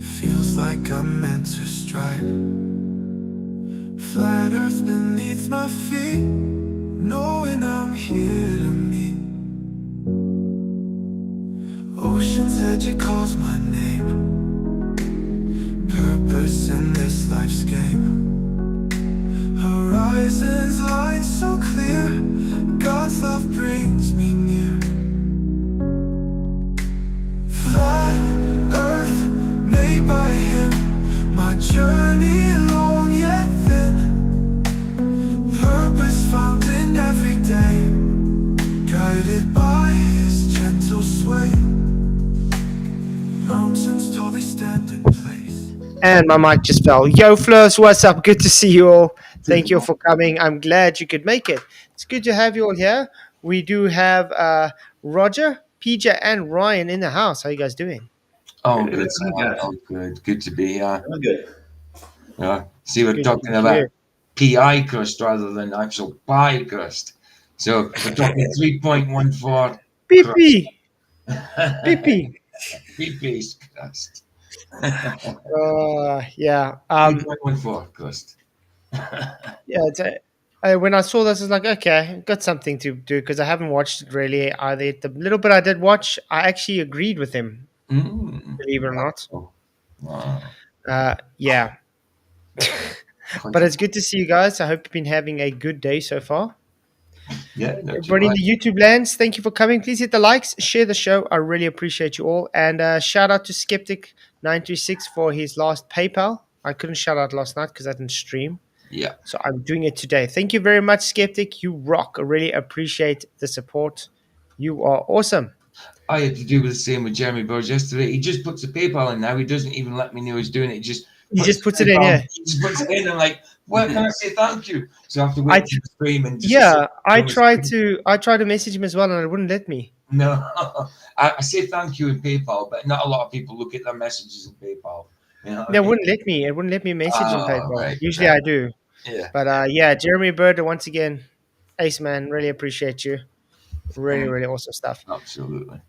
Feels like I'm meant to strike. Flat earth beneath my feet, knowing I'm here to meet. Ocean's edge, it calls my name. Purpose in this life's game. Horizons line so clear, God's love brings me near. Flat earth made by him, my journey long yet thin. Purpose found in every day, guided by his gentle sway. Mountains tall, they stand in place. And my mic just fell. Yo, Flurs, what's up? Good to see you all. Thank you for coming. I'm glad you could make it. It's good to have you all here. We do have Roger, PJ, and Ryan in the house. How you guys doing? Oh, good. Oh, good. Good to be here. I'm good. Yeah. See, we're Good talking to about hear. PI crust rather than actual pie crust. So we're talking 3.14 PP. crust. PP. PP's crust. Yeah. 3.14 crust. Yeah. When I saw this, I was like, okay, got something to do because I haven't watched it really either. The little bit I did watch, I actually agreed with him, believe it or not. Wow. Yeah. But it's good to see you guys. I hope you've been having a good day so far. Yeah, not too Everybody in bad. the YouTube lands, thank you for coming. Please hit the likes, share the show. I really appreciate you all. And shout out to Skeptic936 for his last PayPal. I couldn't shout out last night because I didn't stream. Yeah. So I'm doing it today. Thank you very much, Skeptic. You rock. I really appreciate the support. You are awesome. I had to do the same with Jeremy Burge yesterday. He just puts the PayPal in now. He doesn't even let me know he's doing it. He just puts it in, PayPal- yeah. He just puts it in. I'm like, well, can I say thank you? So I have to wait to stream and just Yeah, I say- tried to message him as well, and it wouldn't let me. No, I say thank you in PayPal, but not a lot of people look at their messages in PayPal. You know what I It mean? wouldn't let me. It wouldn't let me message on Oh, PayPal. right, Usually right. I do. Yeah. But yeah, Jeremy Bird, once again, ace man, really appreciate you. Really, really awesome stuff. Absolutely.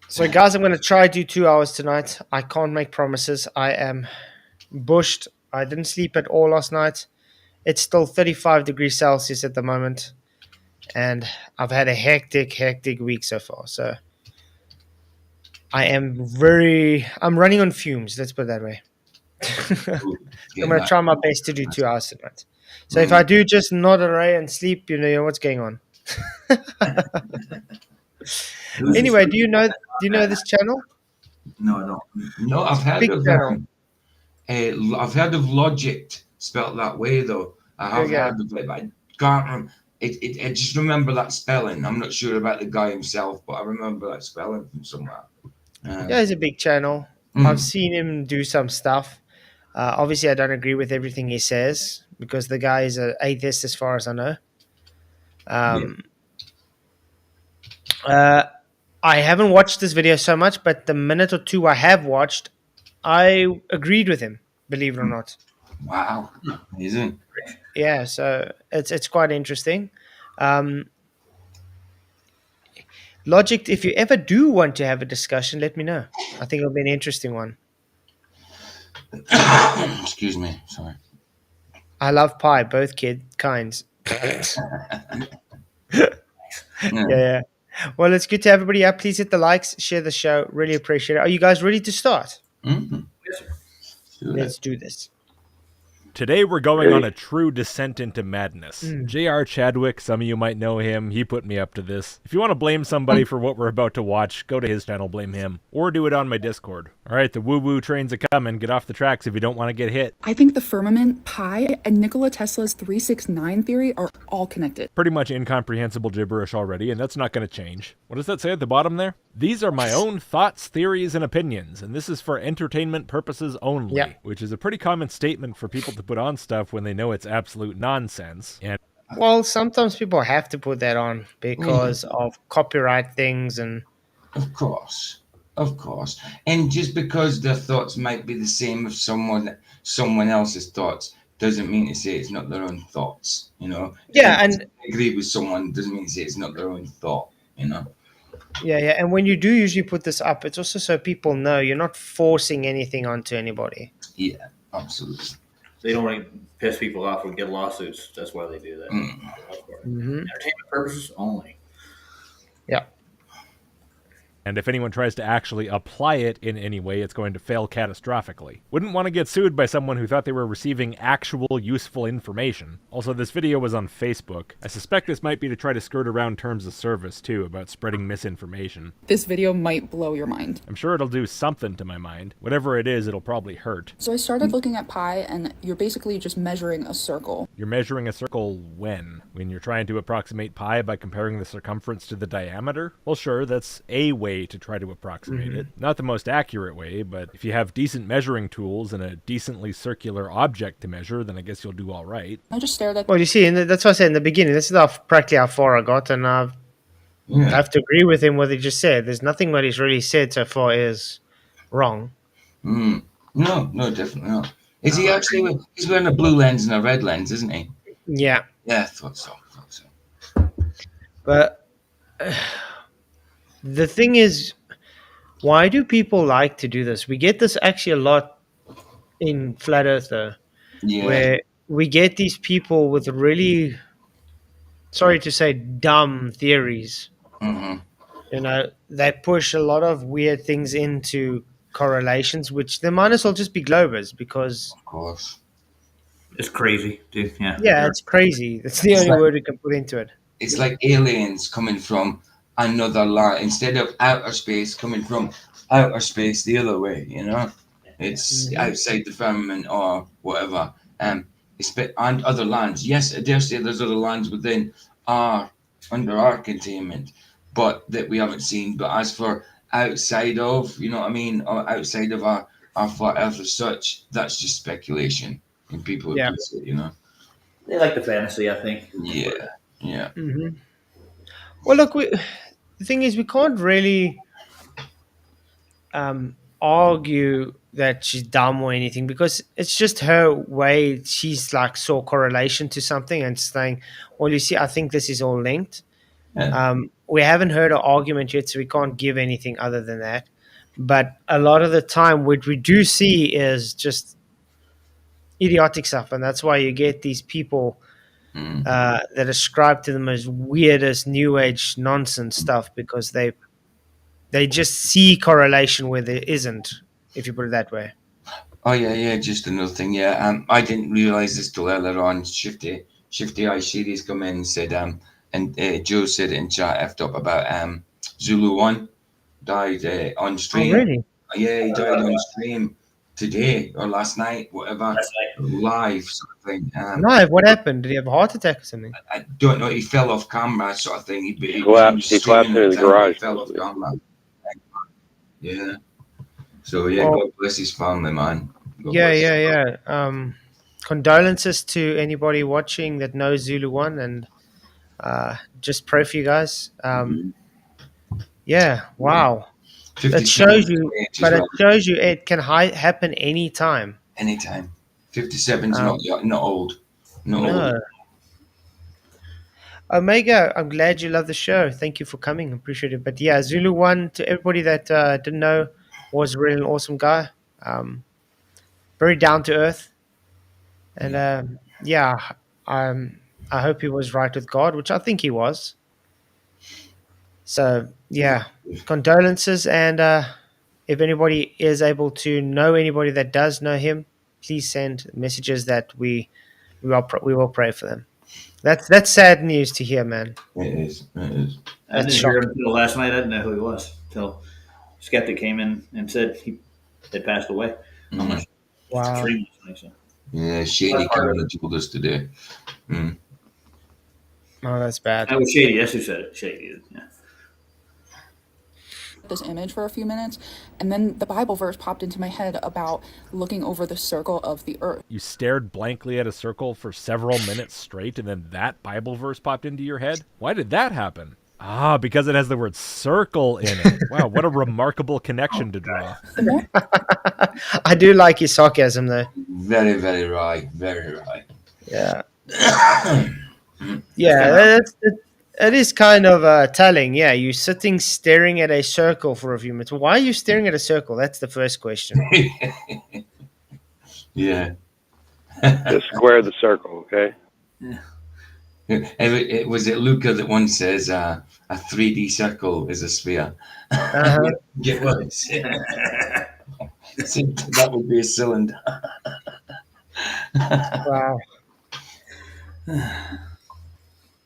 So guys, I'm going to try to do 2 hours tonight. I can't make promises. I am bushed. I didn't sleep at all last night. It's still 35 degrees Celsius at the moment. And I've had a hectic week so far. So I'm running on fumes. Let's put it that way. I'm going to try my best to do 2 hours tonight. So if I do just nod away and sleep, you know what's going on. Anyway, do you know this channel? No. No, I've heard Big of channel. I've heard of Logicked, spelt that way though. I have Yeah. heard of it, but I can't remember. I just remember that spelling. I'm not sure about the guy himself, but I remember that spelling from somewhere. Yeah, it's a big channel. I've seen him do some stuff. Obviously, I don't agree with everything he says because the guy is an atheist as far as I know. I haven't watched this video so much, but the minute or two I have watched, I agreed with him, believe it or not. Wow, amazing. Yeah, so it's quite interesting. Logic, if you ever do want to have a discussion, let me know. I think it'll be an interesting one. Excuse me, sorry. I love pie, both kinds. Yeah. Well, it's good to have everybody up. Please hit the likes, share the show. Really appreciate it. Are you guys ready to start? Let's do this. Today we're going on a true descent into madness. J.R. Chadwick, some of you might know him, he put me up to this. If you want to blame somebody for what we're about to watch, go to his channel, blame him. Or do it on my Discord. Alright, the woo-woo train's a-coming, get off the tracks if you don't want to get hit. I think the firmament, pi, and Nikola Tesla's 369 theory are all connected. Pretty much incomprehensible gibberish already, and that's not going to change. What does that say at the bottom there? These are my own thoughts, theories, and opinions, and this is for entertainment purposes only, which is a pretty common statement for people to put on stuff when they know it's absolute nonsense. And well, sometimes people have to put that on because of copyright things and Of course. And just because their thoughts might be the same as someone else's thoughts doesn't mean to say it's not their own thoughts, you know? Yeah, and and agree with someone doesn't mean to say it's not their own thought, you know? Yeah, yeah. And when you do usually put this up, it's also so people know you're not forcing anything onto anybody. Yeah, absolutely. They don't want to piss people off or get lawsuits. That's why they do that. Mm. For the most part. Mm-hmm. Entertainment purposes only. Yeah. And if anyone tries to actually apply it in any way, it's going to fail catastrophically. Wouldn't want to get sued by someone who thought they were receiving actual useful information. Also, this video was on Facebook. I suspect this might be to try to skirt around terms of service, too, about spreading misinformation. This video might blow your mind. I'm sure it'll do something to my mind. Whatever it is, it'll probably hurt. So I started looking at pi, and you're basically just measuring a circle. You're measuring a circle when? When you're trying to approximate pi by comparing the circumference to the diameter? Well, sure, that's a way to try to approximate it. Not the most accurate way, but if you have decent measuring tools and a decently circular object to measure, then I guess you'll do all right. I just stared at Well, you see, and that's what I said in the beginning. This is practically how far I got, and I have to agree with him what he just said. There's nothing what he's really said so far is wrong. No, definitely not. Is he actually? He's wearing a blue lens and a red lens, isn't he? Yeah. Yeah, I thought so. But the thing is, why do people like to do this? We get this actually a lot in Flat Earth, though, where we get these people with really, sorry to say, dumb theories. Mm-hmm. You know, they push a lot of weird things into correlations, which they might as well just be globers because, Of course. It's crazy, dude. Yeah. yeah, it's crazy. That's the only word we can put into it. It's like aliens coming from another line instead of outer space coming from outer space the other way. You know, it's outside the firmament or whatever. And other lands. Yes, I dare say there's other lands within under our containment, but that we haven't seen. But as for outside of, you know what I mean, or outside of our flat Earth as such, that's just speculation. And people Yeah. abuse it, you know. They like the fantasy, I think. Yeah. Mm-hmm. Well, look, the thing is, we can't really argue that she's dumb or anything because it's just her way. She's like saw correlation to something and saying, well, you see, I think this is all linked. Yeah. We haven't heard an argument yet, so we can't give anything other than that. But a lot of the time, what we do see is just idiotic stuff, and that's why you get these people that ascribe to them as weirdest new age nonsense stuff because they just see correlation where there isn't, if you put it that way. Oh yeah, just another thing. Yeah, I didn't realize this till earlier on. Shifty Eye Series come in and said, and Joe said it in chat effed up about Zulu One died on stream. Oh, really? Yeah, he died on stream today or last night, whatever, live sort of thing. Live? What happened? Did he have a heart attack or something? I don't know. He fell off camera, sort of thing. He collapsed in the garage. He fell off camera. Yeah. So yeah, Well, God bless his family, man. God Yeah, bless his yeah. Condolences to anybody watching that knows Zulu One, and just pray for you guys. Yeah, wow. That shows you, but it shows you it can happen anytime. Anytime. 57's not old. Not No. old. Omega, I'm glad you love the show. Thank you for coming. Appreciate it. But yeah, Zulu One, to everybody that didn't know, was really an awesome guy. Very down to earth. And I hope he was right with God, which I think he was. So yeah, condolences. And if anybody is able to know anybody that does know him, please send messages that we will pray for them. That's sad news to hear, man. It is. I That's didn't hear him shocking. until last night. I didn't know who he was until Skeptic came in and said he had passed away. I'm not Wow. sure. So. Yeah, Shady Carolyn told us today. Oh, that's bad. That was Shady. That's who said it. Shady. Yeah. this image for a few minutes, and then the Bible verse popped into my head about looking over the circle of the earth. You stared blankly at a circle for several minutes straight, and then that Bible verse popped into your head? Why did that happen? Ah, because it has the word circle in it. Wow, what a remarkable connection to draw. I do like his sarcasm, though. Very, very right. Very right. Yeah. Yeah, It is kind of telling. Yeah, you're sitting staring at a circle for a few minutes. Why are you staring at a circle? That's the first question. Yeah. Just square the circle, okay? Was it Luca that once says a 3D circle is a sphere? Uh-huh. Get what? So that would be a cylinder. Wow.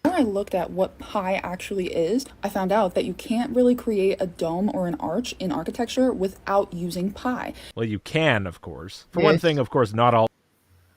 When I looked at what pi actually is, I found out that you can't really create a dome or an arch in architecture without using pi. Well, you can, of course. For one Yes. thing, of course, not all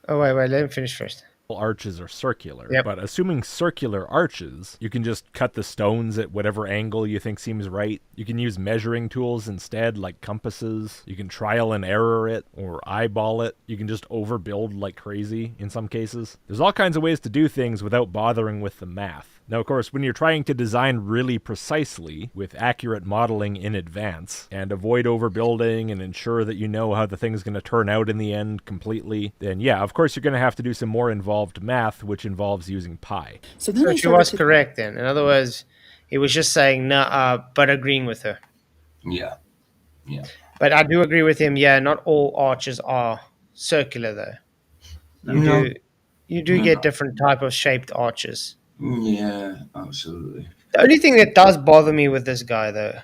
Oh, wait, let me finish first. arches are circular. Yep. But assuming circular arches, you can just cut the stones at whatever angle you think seems right. You can use measuring tools instead, like compasses. You can trial and error it or eyeball it. You can just overbuild like crazy in some cases. There's all kinds of ways to do things without bothering with the math. Now, of course, when you're trying to design really precisely with accurate modeling in advance and avoid overbuilding and ensure that you know how the thing's going to turn out in the end completely, then yeah, of course, you're going to have to do some more involved math, which involves using pi. So then So I she started was to correct then. In other words, he was just saying nah, but agreeing with her. Yeah. But I do agree with him. Yeah, not all arches are circular though. You do get different type of shaped arches. Yeah, absolutely. The only thing that does bother me with this guy though,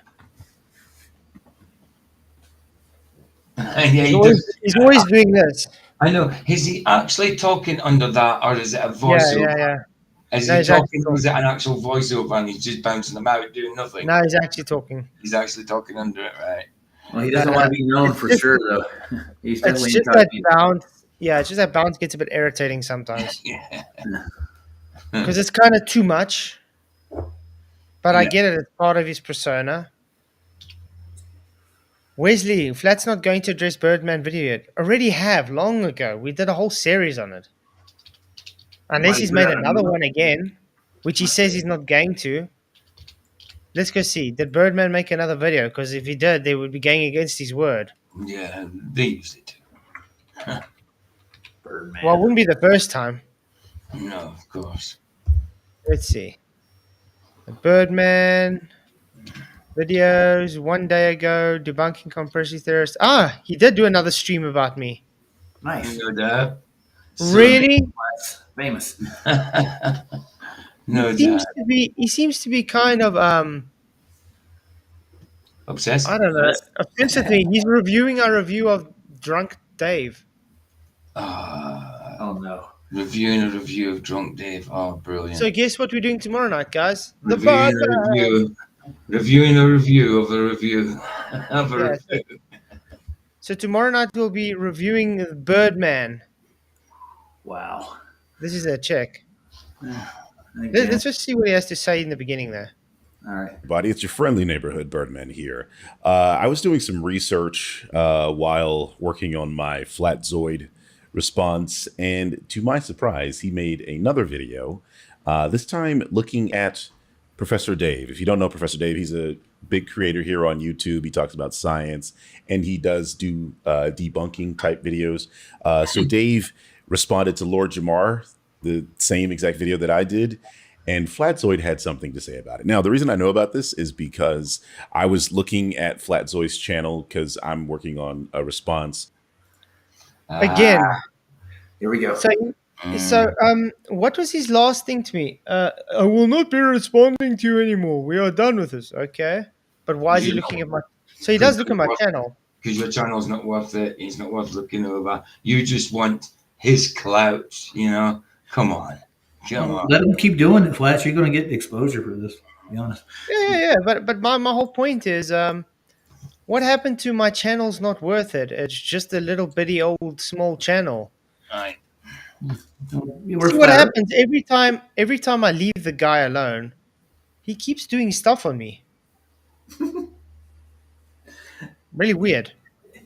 Yeah, he does. he's always doing this. I know. Is he actually talking under that, or is it a voiceover? Yeah. Is No, he he's actually talking, or is it an actual voiceover and he's just bouncing them out doing nothing? No, he's actually talking. He's actually talking under it, right? Well, he doesn't want to be known for sure, though. He's It's definitely just that incognito. bounce. Yeah, it's just that bounce gets a bit irritating sometimes Yeah. because it's kind of too much. But I Yeah. get it; it's part of his persona. Wesley, Flat's not going to address Birdman video yet. Already have long ago. We did a whole series on it. Unless Why he's do made that? another one again, which he says he's not going to. Let's go see. Did Birdman make another video? Because if he did, they would be going against his word. Yeah, they usually do. Birdman. Well, it wouldn't be the first time. No, of course. Let's see. The Birdman videos 1 day ago, debunking conspiracy theorists. Ah, he did do another stream about me. Nice. No doubt. Really? Famous. No He seems doubt. to be. He seems to be kind of Obsessed? I don't know. Obsessed with me. He's reviewing our review of Drunk Dave. Oh, no. Reviewing a review of Drunk Dave. Oh, brilliant. So guess what we're doing tomorrow night, guys? The Reviewing Birdman. a review. Reviewing a review of a review of a Yeah, review. So tomorrow night we'll be reviewing Birdman. Wow. This is a check. Again. Let's just see what he has to say in the beginning there. All right. Buddy, it's your friendly neighborhood Birdman here. I was doing some research while working on my Flatzoid response, and to my surprise, he made another video, this time looking at Professor Dave. If you don't know Professor Dave, he's a big creator here on YouTube. He talks about science, and he does do debunking type videos. So Dave responded to Lord Jamar, the same exact video that I did, and Flatzoid had something to say about it. Now, the reason I know about this is because I was looking at Flatzoid's channel because I'm working on a response. Again. Here we go. So, what was his last thing to me? I will not be responding to you anymore. We are done with this. Okay. But why is he looking at my... So he does look at my channel. Because your channel's not worth it. It's not worth looking over. You just want his clout, you know? Come on. Come on. Let him keep doing it, Flash. You're going to get exposure for this, to be honest. Yeah. But my whole point is, what happened to my channel's not worth it? It's just a little bitty old small channel. Right. See what happens every time I leave the guy alone, he keeps doing stuff on me. Really weird.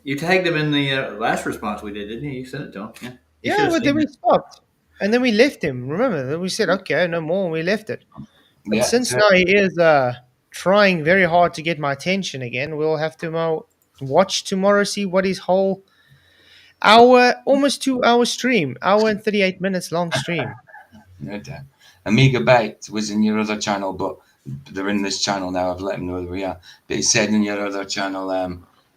You tagged him in the last response we did, didn't you? You sent it to him. Yeah. Yeah, but then we stopped. And then we left him. Remember? Then we said, okay, no more. And we left it. But Yeah, since so- now he is trying very hard to get my attention again, we'll have to watch tomorrow, see what his whole almost 2 hour stream, hour and 38 minutes long stream. No doubt. Amiga Byte was in your other channel, but they're in this channel now. I've let them know where we are. But he said in your other channel,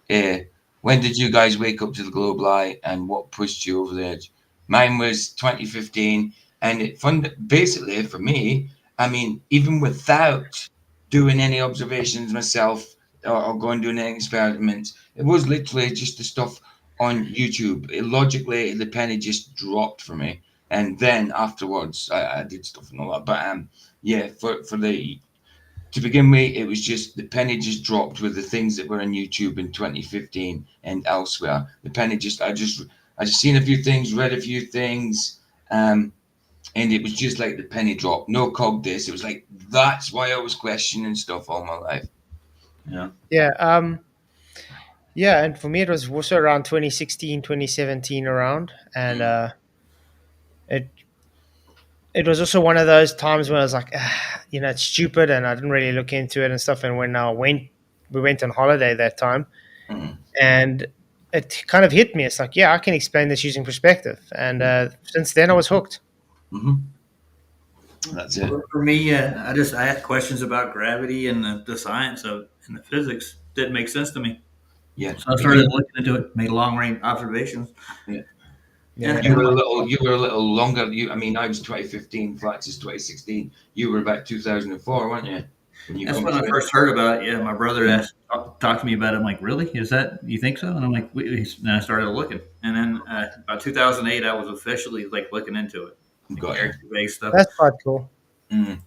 when did you guys wake up to the globe light and what pushed you over the edge? Mine was 2015, and basically for me, I mean, even without doing any observations myself or going doing any experiments, it was literally just the stuff on YouTube. Logically, the penny just dropped for me, and then afterwards, I did stuff and all that. But yeah, for the to begin with, it was just the penny just dropped with the things that were on YouTube in 2015 and elsewhere. The penny I just seen a few things, read a few things, and it was just like the penny dropped. No cog this. It was like that's why I was questioning stuff all my life. Yeah. Yeah. Yeah, and for me it was also around 2016, 2017 around, and it it was also one of those times when I was like, it's stupid, and I didn't really look into it and stuff. And when we went on holiday that time, Mm. and it kind of hit me. It's like, yeah, I can explain this using perspective, and since then I was hooked. Mm-hmm. That's it. For me, I had questions about gravity and the science of and the physics didn't make sense to me. Yeah. So I started looking into it, made long range observations. Yeah. Yeah, You were a little. You were a little longer. I mean, I was 2015. Flats is 2016. You were about 2004, weren't you? That's when I first heard about it. Yeah, my brother talked to me about it. I'm like, really? Is that you think so? And I'm like, and I started looking, and then about 2008, I was officially like looking into it, Got it. based stuff. that's quite cool. Mm.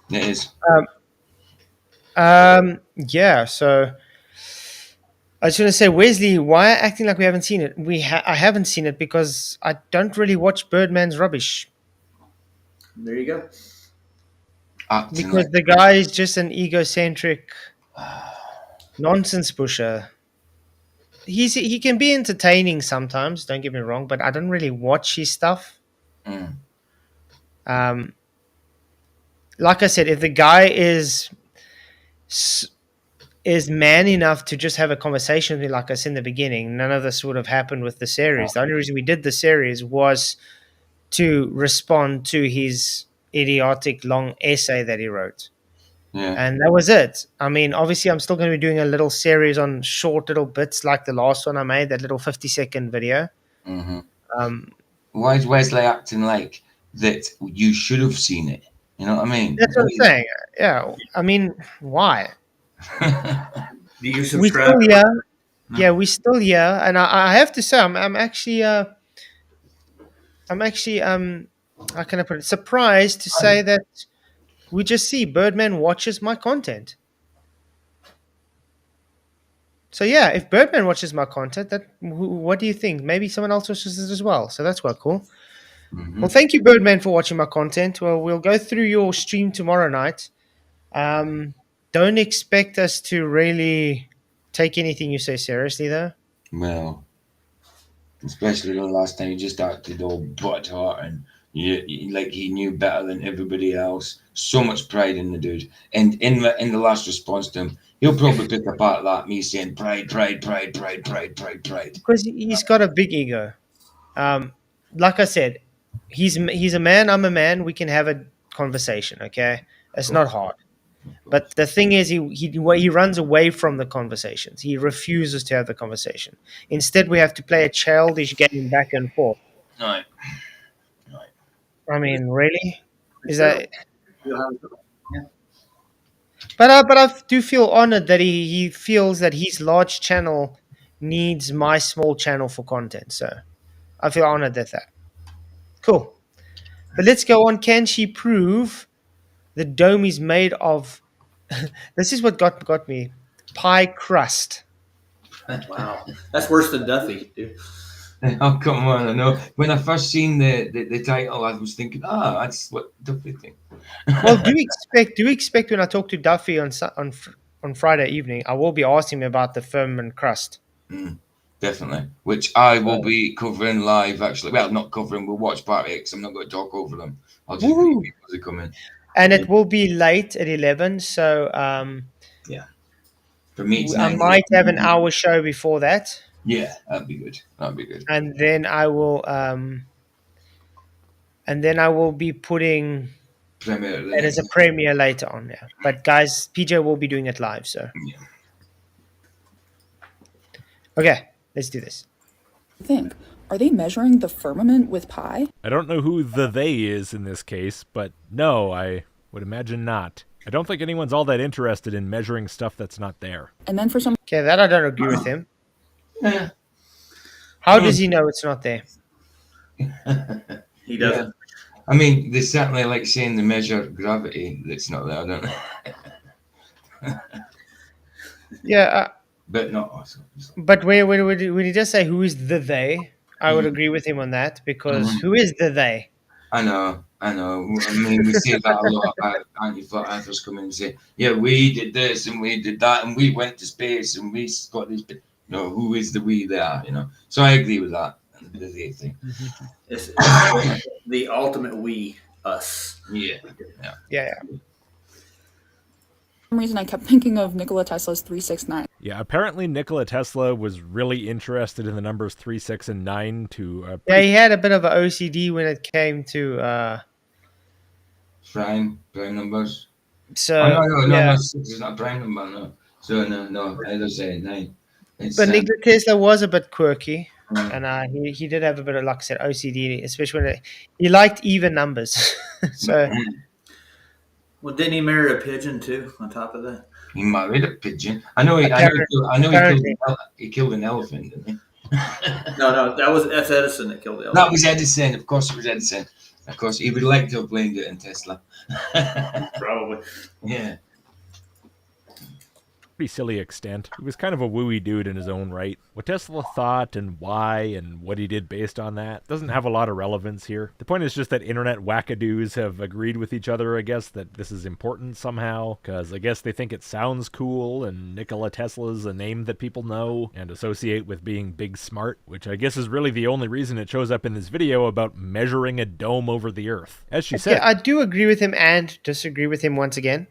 It is. Yeah. So I was going to say, Wesley, why acting like we haven't seen it? I haven't seen it because I don't really watch Birdman's rubbish. There you go. Acting Because like the guy is just an egocentric nonsense pusher. He can be entertaining sometimes, don't get me wrong, but I don't really watch his stuff. Mm. Um, like I said, if the guy is man enough to just have a conversation with me, like I said in the beginning, none of this would have happened with the series. The only reason we did the series was to respond to his idiotic long essay that he wrote. Yeah. And that was it. I mean, obviously, I'm still going to be doing a little series on short little bits like the last one I made, that little 50-second video. Mm-hmm. Um, Why is Wesley acting like that? You should have seen it. You know what I mean? that's what I'm saying. Yeah. I mean, why? Do you We subscribe? still here. Yeah, we still here. And I have to say, I'm actually, how can I put it? Surprised to say that we just see Birdman watches my content. So yeah, if Birdman watches my content, what do you think? Maybe someone else watches it as well. So that's quite cool. Mm-hmm. Well, thank you, Birdman, for watching my content. Well, we'll go through your stream tomorrow night. Don't expect us to really take anything you say seriously, though. Well, especially the last time he just acted all butthurt and like he knew better than everybody else. So much pride in the dude. And in the last response to him, he'll probably pick apart that me saying pride, pride, pride, pride, pride, pride, pride. Because he's got a big ego. Like I said, he's a man. I'm a man. We can have a conversation. Okay, it's not hard. But the thing is, he runs away from the conversations. He refuses to have the conversation. Instead, we have to play a childish game back and forth. Right. I mean, really? Is that? Yeah. But I do feel honored that he feels that his large channel needs my small channel for content. So I feel honored at that. Cool. But let's go on. Can she prove the dome is made of? This is what got me. Pie crust. Wow, that's worse than Duffy, dude. Oh come on! I know. When I first seen the title, I was thinking, that's what Duffy think. Well, do expect when I talk to Duffy on Friday evening, I will be asking him about the firmament crust. Definitely, which I will be covering live. Actually, well, not covering. We'll watch part of it 'cause I'm not going to talk over them. I'll just Woo! read people as they come in. And it will be late at 11, so For me, it's I 9. might have an hour show before that, Yeah, that'd be good. That'd be good. and then I will be putting premiere. It is a premiere later on, yeah. But guys, PJ will be doing it live, so. Yeah. Okay, let's do this. Think, are they measuring the firmament with pi? I don't know who the they is in this case, but no, I would imagine not. I don't think anyone's all that interested in measuring stuff that's not there. And then for some Okay, that I don't agree with him. Yeah. How does he know it's not there? He doesn't. I mean, they certainly like saying they measure gravity that's not there, don't they? Yeah, But not us. but when he does say who is the they, I would agree with him on that, because who is the they? I know. I mean, we see that a lot about anti-flat earthers come in and say, yeah, we did this and we did that and we went to space and we got these. No, who is the we there? So I agree with that. The they thing. It's the ultimate we, us. Yeah. Yeah. For some reason, I kept thinking of Nikola Tesla's 369. Yeah, apparently Nikola Tesla was really interested in the numbers 3, 6, and 9 to... Yeah, he had a bit of an OCD when it came to... Prime numbers. So, no, 6 is not a prime number, no. So, no, I just say 9. But Nikola Tesla was a bit quirky, and he did have a bit of, like I said, OCD, especially when he liked even numbers. So... Well, didn't he marry a pigeon too? On top of that, He married a pigeon. I know he killed an elephant, didn't he? no, that's Edison that killed the elephant. That was Edison. Of course, it was Edison. Of course, he would like to have blamed it on Tesla. Probably. Yeah. pretty silly extent. He was kind of a wooey dude in his own right. What Tesla thought and why and what he did based on that doesn't have a lot of relevance here. The point is just that internet wackadoos have agreed with each other, I guess, that this is important somehow, because I guess they think it sounds cool, and Nikola Tesla's a name that people know and associate with being big smart, which I guess is really the only reason it shows up in this video about measuring a dome over the Earth. As she said. I do agree with him and disagree with him once again.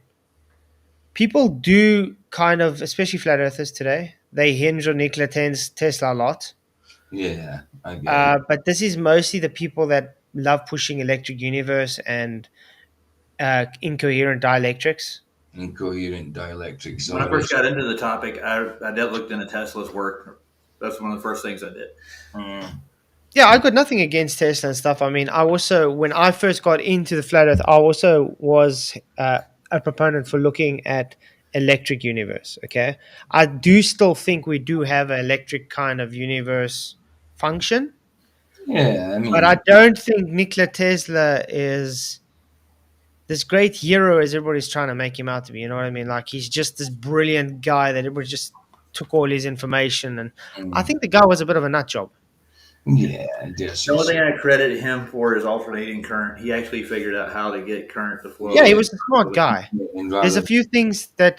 People do kind of, especially flat earthers today, they hinge on Nikola Tesla a lot. Yeah, I get it. But this is mostly the people that love pushing electric universe and incoherent dielectrics. Incoherent dielectrics. When I first got into the topic, I looked into Tesla's work. That's one of the first things I did. Yeah, I got nothing against Tesla and stuff. I mean, I also, when I first got into the flat earth, I also was a proponent for looking at electric universe, okay? I do still think we do have an electric kind of universe function. Yeah, I mean... But I don't think Nikola Tesla is this great hero as everybody's trying to make him out to be, you know what I mean? Like, he's just this brilliant guy that everybody just took all his information, and I think the guy was a bit of a nut job. Yeah, the only thing I credit him for is alternating current. He actually figured out how to get current to flow. Yeah, he was a smart guy. There's a few things that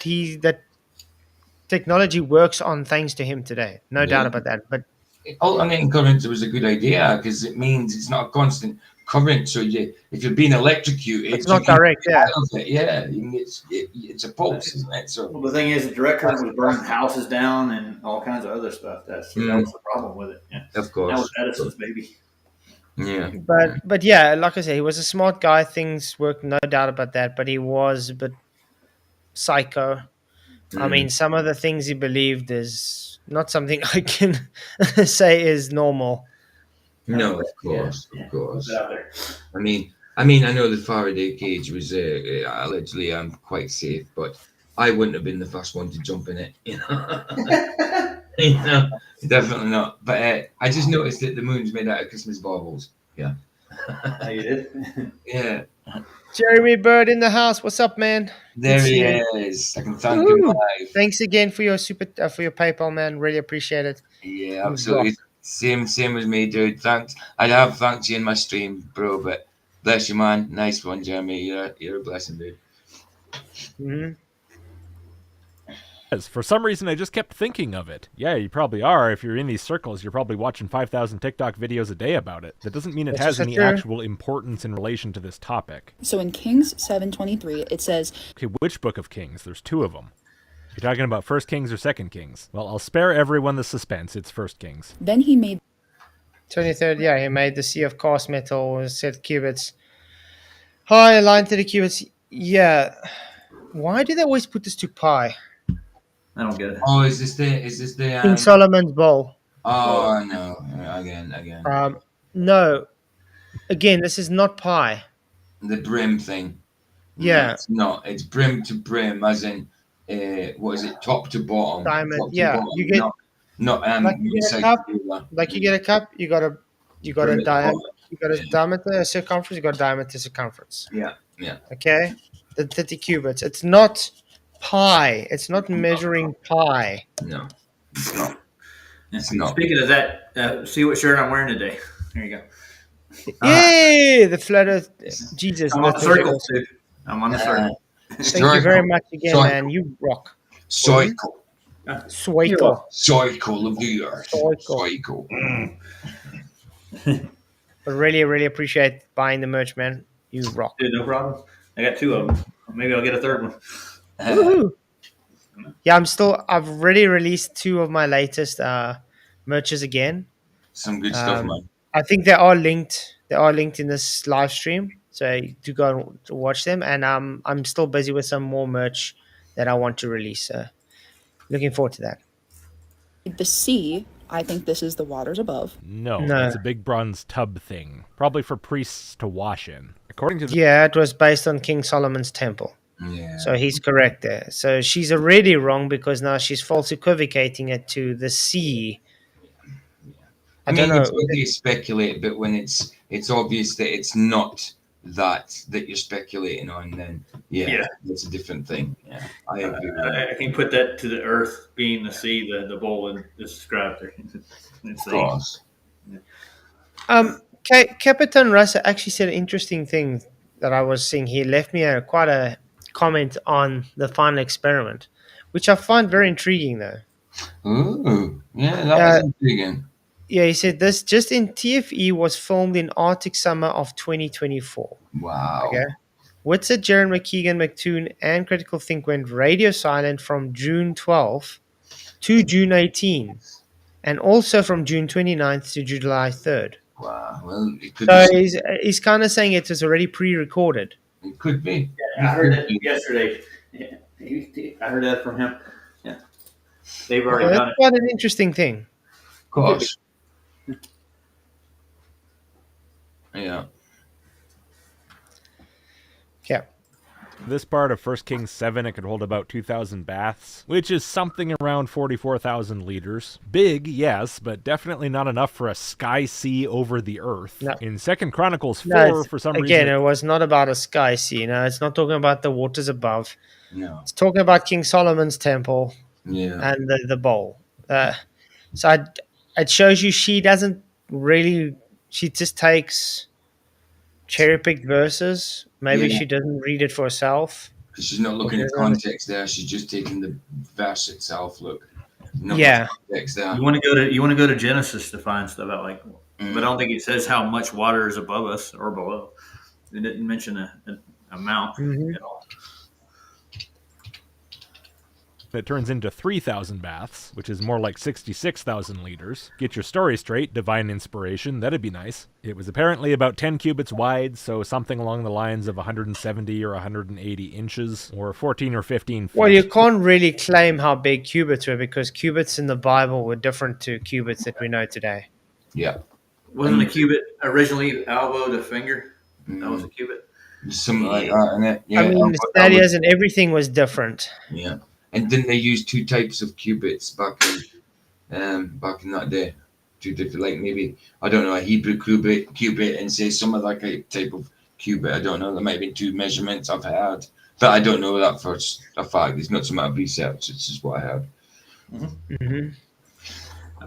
technology works on thanks to him today. No doubt about that. But alternating current was a good idea because it means it's not a constant current. So if you're being electrocuted, it's not direct. Yeah, it's a pulse, isn't it? So the thing is, direct current was burning houses down and all kinds of other stuff. That was the problem with it. Yeah. Of course, that was Edison's baby. Yeah, but yeah, like I said, he was a smart guy. Things worked, no doubt about that. But he was a bit psycho. I mean, some of the things he believed is not something I can say is normal. No, of course. I mean, I know the Faraday cage was allegedly quite safe, but I wouldn't have been the first one to jump in it. You know, definitely not. But I just noticed that the moon's made out of Christmas baubles. Yeah. Oh, you did? Yeah. Jeremy Bird in the house. What's up, man? There he is. I can thank him live. Thanks again for your for your PayPal, man. Really appreciate it. Yeah, absolutely. Same as me, dude. Thanks. I have thanked you in my stream, bro, but bless you, man. Nice one, Jeremy. You're a blessing, dude. Mm-hmm. For some reason, I just kept thinking of it. Yeah, you probably are. If you're in these circles, you're probably watching 5,000 TikTok videos a day about it. That doesn't mean it has any actual importance in relation to this topic. So in Kings 7:23, it says... Okay, which book of Kings? There's two of them. You're talking about 1 Kings or 2 Kings? Well, I'll spare everyone the suspense. It's 1 Kings. Then he made... 23rd, yeah, he made the Sea of Cast Metal, set cubits. Pi aligned to the cubits. Yeah. Why do they always put this to pi? I don't get it. Oh, is this the King Solomon's bowl. Oh no! Again. No. Again, this is not pi. The brim thing. Yeah. No, it's not. It's brim to brim, as in, what is it? Top to bottom. Diamond. Top to Yeah. bottom, You get not like you one get a side cup. to the other. Like you get a cup. You got a Brim at the diameter. bottom. You got a diameter, a circumference. You got a diameter, circumference. Yeah. Okay. The 30 cubits. It's not pi. It's not measuring pi. No, it's not. Yeah. It's not. Speaking of that, see what shirt I'm wearing today. There you go. Yay! The flat Earth. Jesus. I'm on the that's circle, awesome. dude. I'm on the circle. Thank you very much again, man. You rock. Cycle. Cycle. Of the earth. Cycle. Cycle. But really, really appreciate buying the merch, man. You rock. Dude, no problem. I got 2 of them. Maybe I'll get a 3rd one. Woohoo! Yeah, I've already released 2 of my latest merches again. Some good stuff, man. I think they are linked. They are linked in this live stream, so do go to watch them. And I'm still busy with some more merch that I want to release. So looking forward to that. The sea, I think this is the waters above. No, No. it's a big bronze tub thing, probably for priests to wash in. According to the Yeah, it was based on King Solomon's temple. Yeah. So he's correct there. So she's already wrong because now she's false equivocating it to the sea. I mean, it's okay to speculate, but when it's obvious that it's not that you're speculating on, then it's a different thing. Yeah, I agree with that. I can put that to the earth being the sea, the bowl, and described there. Of course. Capitan Russell actually said an interesting thing that I was seeing. He left me quite a comment on the final experiment, which I find very intriguing, though. Ooh, yeah, that was intriguing. Yeah, he said this just in TFE was filmed in Arctic summer of 2024. Wow. Okay. Witsit, Jaron McKeegan, McToon, and Critical Think went radio silent from June 12th to June 18, and also from June 29th to July 3rd. Wow. Well, it could So be. he's kind of saying it was already pre-recorded. It could be. Yeah, I heard that yesterday. Yeah, I heard that from him. Yeah, they've already So done that's it. quite an interesting thing. Of course. Yeah. Yeah. this part of 1 Kings 7, it could hold about 2,000 baths, which is something around 44,000 liters. Big, yes, but definitely not enough for a sky sea over the earth. No. In 2 Chronicles 4, No, for some again, reason... it was not about a sky sea. No, it's not talking about the waters above. No. It's talking about King Solomon's temple Yeah. and the bowl. So it shows you she doesn't really. She just takes cherry-picked verses. Maybe Yeah. she doesn't read it for herself. Because she's not looking at context there. She's just taking the verse itself. Look. Not Yeah. much context there. You want to go to Genesis to find stuff out like, but I don't think it says how much water is above us or below. It didn't mention an amount at all. It turns into 3,000 baths, which is more like 66,000 liters. Get your story straight, divine inspiration, that'd be nice. It was apparently about 10 cubits wide, so something along the lines of 170 or 180 inches, or 14 or 15 feet. Well, you can't really claim how big cubits were because cubits in the Bible were different to cubits that we know today. Yeah. Wasn't a cubit originally elbow to finger? That was a cubit. Something like that, isn't it? Yeah. I mean, the stadiums and everything was different. Yeah. And didn't they use two types of cubits back in that day? Two different, like maybe, I don't know, a Hebrew cubit and say some other type of cubit. I don't know. There might have been two measurements I've heard. But I don't know that for a fact. It's not something I've researched. It's just what I heard. Mm-hmm.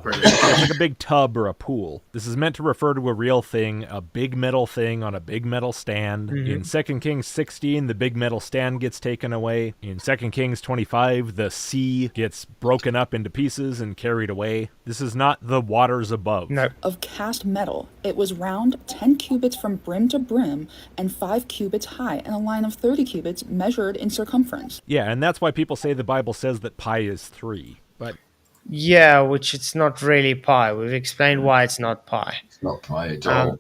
It's like a big tub or a pool. This is meant to refer to a real thing, a big metal thing on a big metal stand. In 2 Kings 16, the big metal stand gets taken away. In 2 Kings 25, the sea gets broken up into pieces and carried away. This is not the waters above. No. Of cast metal. It was round, 10 cubits from brim to brim, and 5 cubits high, and a line of 30 cubits measured in circumference. Yeah, and that's why people say the Bible says that pi is 3. But Yeah, which it's not really pi. We've explained why it's not pi. It's not pi at all.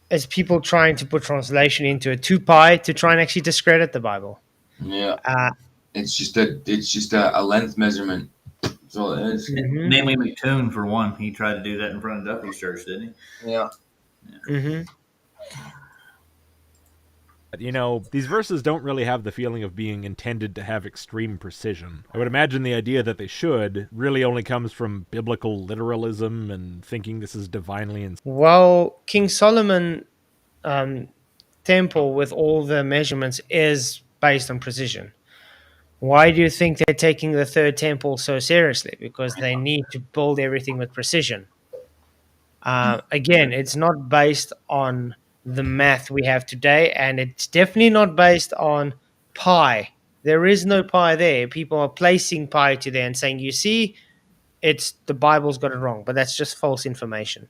is people trying to put translation into it to pi to try and actually discredit the Bible. Yeah. Uh, It's just a length measurement. That's all it is. Mhm. Namely McToon, for one. He tried to do that in front of Duffy's church, didn't he? Yeah. Mm-hmm. You know, these verses don't really have the feeling of being intended to have extreme precision. I would imagine the idea that they should really only comes from biblical literalism and thinking this is divinely Well, King Solomon temple with all the measurements is based on precision. Why do you think they're taking the third temple so seriously? Because they need to build everything with precision. Again, it's not based on the math we have today, and it's definitely not based on pi. There is no pi there. People are placing pi to there and saying, "You see, it's the Bible's got it wrong," but that's just false information.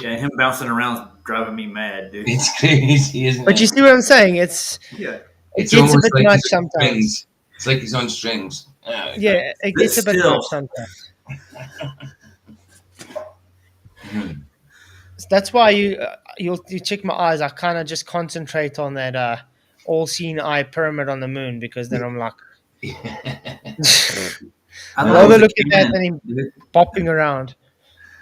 Yeah, him bouncing around is driving me mad, dude. It's crazy, isn't But it? you see what I'm saying? It Yeah. It's gets a almost bit like much he's on sometimes. strings. It's like he's on strings. Yeah, it gets a bit Still. much sometimes. That's why you check my eyes. I kind of just concentrate on that all-seeing eye pyramid on the moon, because then I'm like, I rather look at that than him bopping around.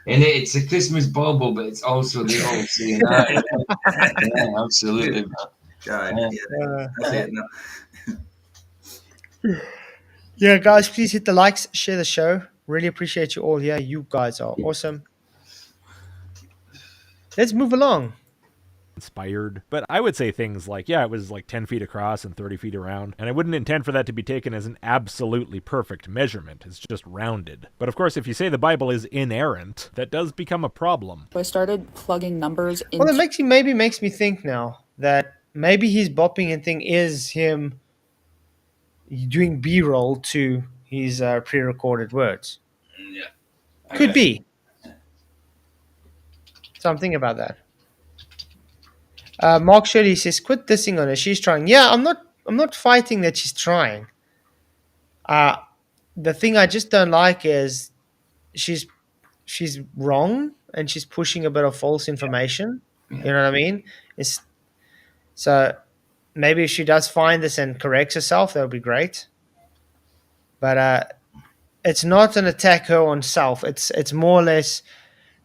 And it's a Christmas bauble, but it's also the old seeing eye. Yeah, absolutely. God, Uh, that's it. No. yeah, guys, please hit the likes, share the show. Really appreciate you all here. You guys are awesome. Let's move along. inspired. But I would say things like, yeah, it was like 10 feet across and 30 feet around, and I wouldn't intend for that to be taken as an absolutely perfect measurement. It's just rounded. But of course, if you say the Bible is inerrant, that does become a problem. So I started plugging numbers into Well, it maybe makes me think now that maybe his bopping and thing is him doing B-roll to his pre-recorded words. Yeah. Could be something about that. Mark Shirley says, "Quit dissing on her. She's trying." Yeah, I'm not fighting that she's trying. The thing I just don't like is she's wrong and she's pushing a bit of false information. You know what I mean? So maybe if she does find this and corrects herself, that would be great. But it's not an attack her on self. It's more or less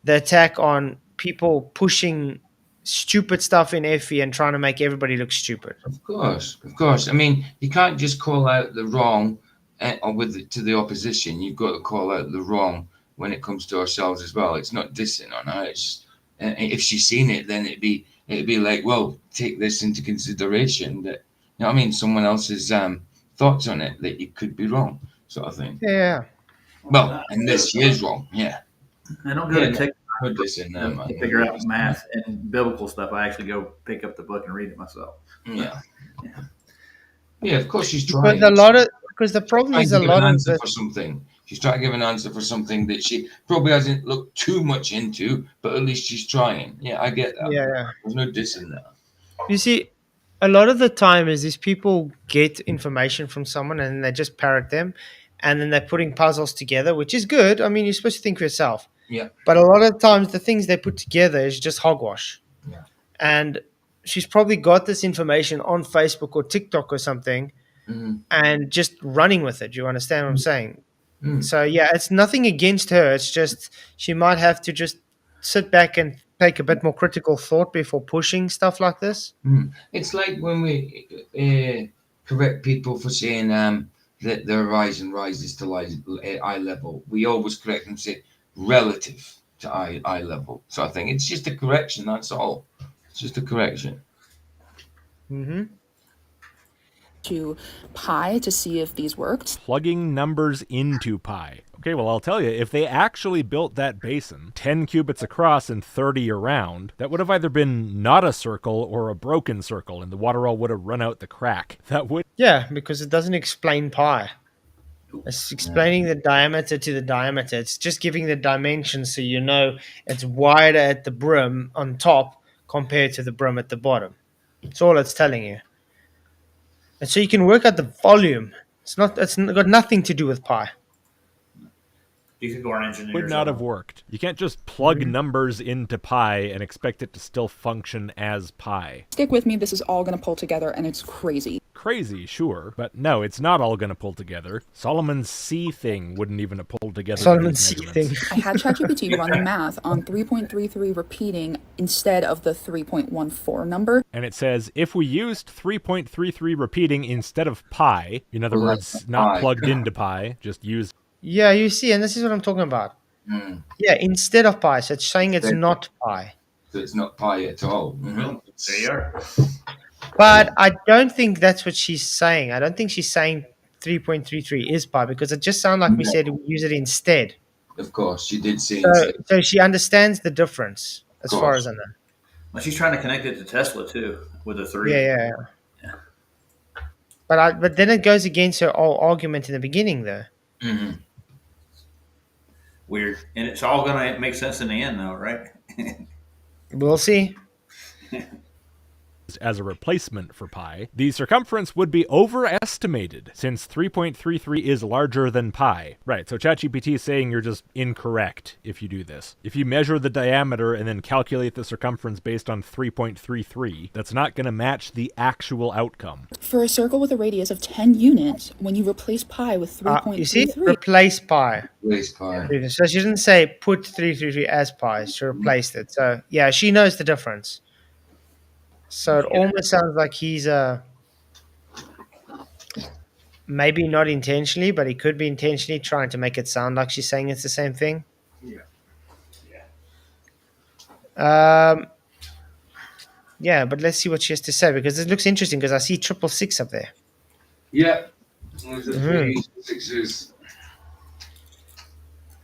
the attack on people pushing stupid stuff in Effie and trying to make everybody look stupid. Of course. I mean, you can't just call out the wrong to the opposition. You've got to call out the wrong when it comes to ourselves as well. It's not dissing on her. It's if she's seen it, then it'd be like, well, take this into consideration. That, you know what I mean, someone else's thoughts on it, that you could be wrong, sort of thing. Yeah. Well, and this she is wrong. Yeah. I don't go to tech Put this in there, to man. figure out math and biblical stuff. I actually go pick up the book and read it myself. Yeah. Yeah, of course she's Because trying. the problem Trying is to a give lot an of answer this. for something. She's trying to give an answer for something that she probably hasn't looked too much into, but at least she's trying. Yeah, I get that. Yeah. There's no dissing that. You see, a lot of the time is these people get information from someone and they just parrot them, and then they're putting puzzles together, which is good. I mean, you're supposed to think for yourself. Yeah. But a lot of times the things they put together is just hogwash. Yeah. And she's probably got this information on Facebook or TikTok or something and just running with it. You understand what I'm saying? So, yeah, it's nothing against her. It's just she might have to just sit back and take a bit more critical thought before pushing stuff like this. It's like when we correct people for saying that their horizon rises to eye level. We always correct them and say relative to eye level. So I think it's just a correction. That's all. It's just a correction. to pi to see if these worked. Plugging numbers into pi. Okay, well, I'll tell you, if they actually built that basin 10 cubits across and 30 around, that would have either been not a circle or a broken circle, and the water all would have run out the crack. That would... Yeah, because it doesn't explain pi. It's explaining the diameter to the diameter. It's just giving the dimensions so you know it's wider at the brim on top compared to the brim at the bottom. That's all it's telling you. And so you can work out the volume. It's got nothing to do with pi. Decacorn engineers Would not have are- worked. You can't just plug numbers into pi and expect it to still function as pi. Stick with me, this is all gonna pull together and it's crazy. Crazy, sure, but no, it's not all going to pull together. Solomon's C thing wouldn't even have pulled together. with Solomon's these C measurements. thing. I had ChatGPT run the math on 3.33 repeating instead of the 3.14 number. And it says if we used 3.33 repeating instead of pi, in other words, not pi. plugged into pi, just used. Yeah, you see, and this is what I'm talking about. Yeah, instead of pi, so it's saying it's Instead. not pi. So it's not pi at all. Well, there you are. But I don't think that's what she's saying. I don't think she's saying 3.33 is pi because it just sounded like we said we use it instead. Of course, she did say So she understands the difference as far as I know. Well, she's trying to connect it to Tesla too with a 3. Yeah. But then it goes against her whole argument in the beginning, though. Weird, and it's all gonna make sense in the end, though, right? We'll see. As a replacement for pi, the circumference would be overestimated since 3.33 is larger than pi. Right, so ChatGPT is saying you're just incorrect if you do this. If you measure the diameter and then calculate the circumference based on 3.33, that's not going to match the actual outcome. For a circle with a radius of 10 units, when you replace pi with You see? 3.33, Replace pi. Raise pi. So she didn't say put 333 as pi. She replaced it. So, yeah, she knows the difference. So it almost sounds like he's maybe not intentionally, but he could be intentionally trying to make it sound like she's saying it's the same thing. Yeah, but let's see what she has to say because it looks interesting because I see 666 up there. Yeah. There's a 3 6s.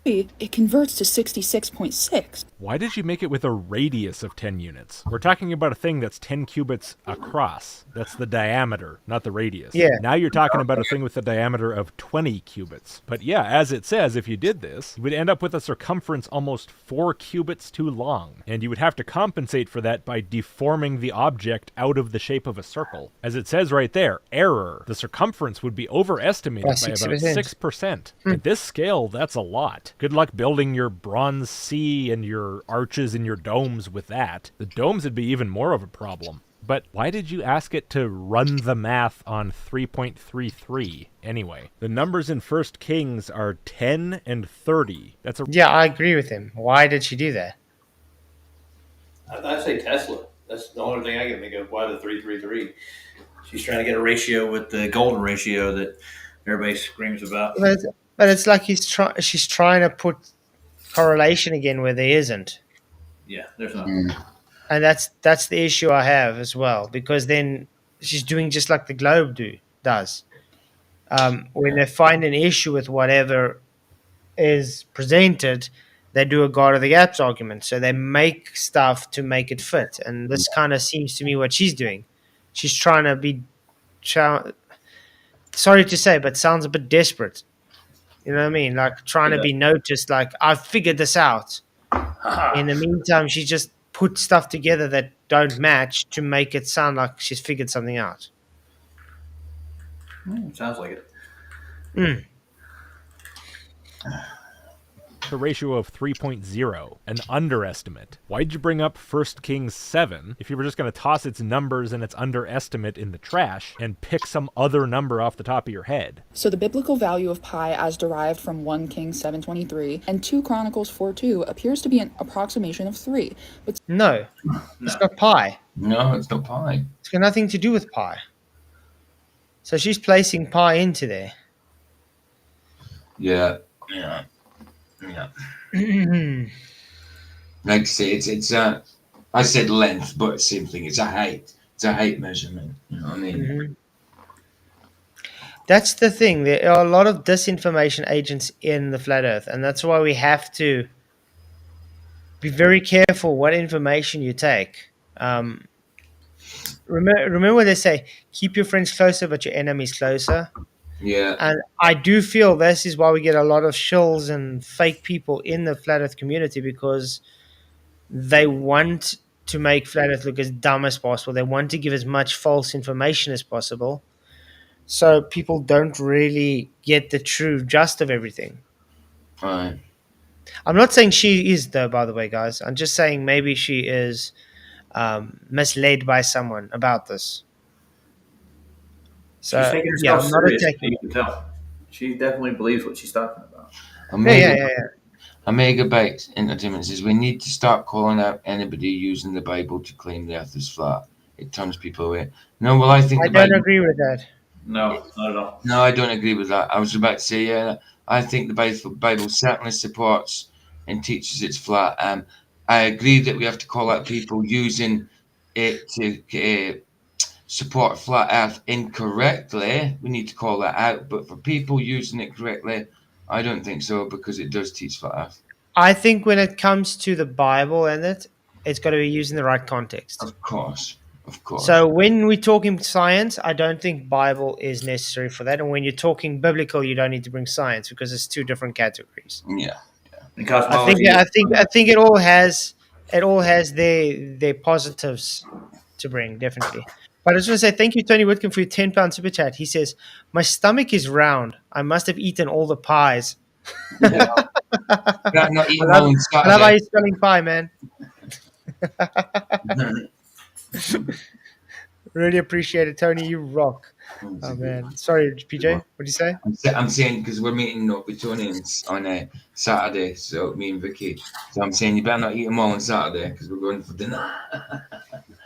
it converts to 66.6. Why did you make it with a radius of 10 units? We're talking about a thing that's 10 cubits across. That's the diameter, not the radius. Yeah. Now you're talking about a thing with a diameter of 20 cubits. But yeah, as it says, if you did this, you would end up with a circumference almost 4 cubits too long. And you would have to compensate for that by deforming the object out of the shape of a circle. As it says right there, error. The circumference would be overestimated by about 6%. At this scale, that's a lot. Good luck building your bronze C and your arches and your domes with that. The domes would be even more of a problem. But why did you ask it to run the math on 3.33 anyway? The numbers in First Kings are 10 and 30. That's a Yeah, I agree with him. Why did she do that? I'd say Tesla. That's the only thing I can think of. Why the 333? She's trying to get a ratio with the golden ratio that everybody screams about. But it's like she's trying to put correlation again where there isn't. Yeah, there's not. And that's the issue I have as well, because then she's doing just like the globe does. When they find an issue with whatever is presented, they do a God of the gaps argument. So they make stuff to make it fit. And this kind of seems to me what she's doing. She's trying to be, sorry to say, but sounds a bit desperate. You know what I mean? Like trying to be noticed, like, I've figured this out. In the meantime, she just put stuff together that don't match to make it sound like she's figured something out. Sounds like it. a ratio of 3.0, an underestimate. Why'd you bring up 1 Kings 7 if you were just going to toss its numbers and its underestimate in the trash and pick some other number off the top of your head? So the biblical value of pi as derived from 1 Kings 7:23 and 2 Chronicles 4:2 appears to be an approximation of 3. But No, it's not pi. No, it's not pi. It's got nothing to do with pi. So she's placing pi into there. Yeah. Like I say, it's I said length, but same thing. It's a height. It's a height measurement. You know what I mean? Mm-hmm. That's the thing. There are a lot of disinformation agents in the flat earth, and that's why we have to be very careful what information you take. Remember what they say, keep your friends closer, but your enemies closer. Yeah. And I do feel this is why we get a lot of shills and fake people in the flat earth community, because they want to make flat earth look as dumb as possible. They want to give as much false information as possible, so people don't really get the true gist of everything. Right. I'm not saying she is, though, by the way, guys. I'm just saying maybe she is misled by someone about this. She's So, taking yeah, herself I'm not serious. attacking. You can tell. She definitely believes what she's talking about. A Yeah, yeah, mega, yeah, yeah. a megabyte entertainment says we need to start calling out anybody using the Bible to claim the earth is flat. It turns people away. No, well, I think I the don't Bible. agree with that. No, not at all. No, I don't agree with that. I was about to say, yeah, I think the Bible certainly supports and teaches it's flat. I agree that we have to call out people using it to support flat Earth incorrectly. We need to call that out. But for people using it correctly, I don't think so because it does teach flat Earth. I think when it comes to the Bible and it's got to be used in the right context. Of course, of course. So when we're talking science, I don't think Bible is necessary for that. And when you're talking biblical, you don't need to bring science because it's two different categories. Yeah. And I think cosmology. I think it all has their positives to bring, definitely. But I just want to say thank you, Tony Whitcomb, for your £10 super chat. He says, "My stomach is round. I must have eaten all the pies." Yeah. Not I eating love all on I love how Saturday. you're spelling pie, man. Really appreciate it, Tony. You rock. Oh man, sorry, PJ. What did you say? I'm saying because we're meeting up with Tonians on a Saturday, so me and Vicky. So I'm saying you better not eat them all on Saturday because we're going for dinner.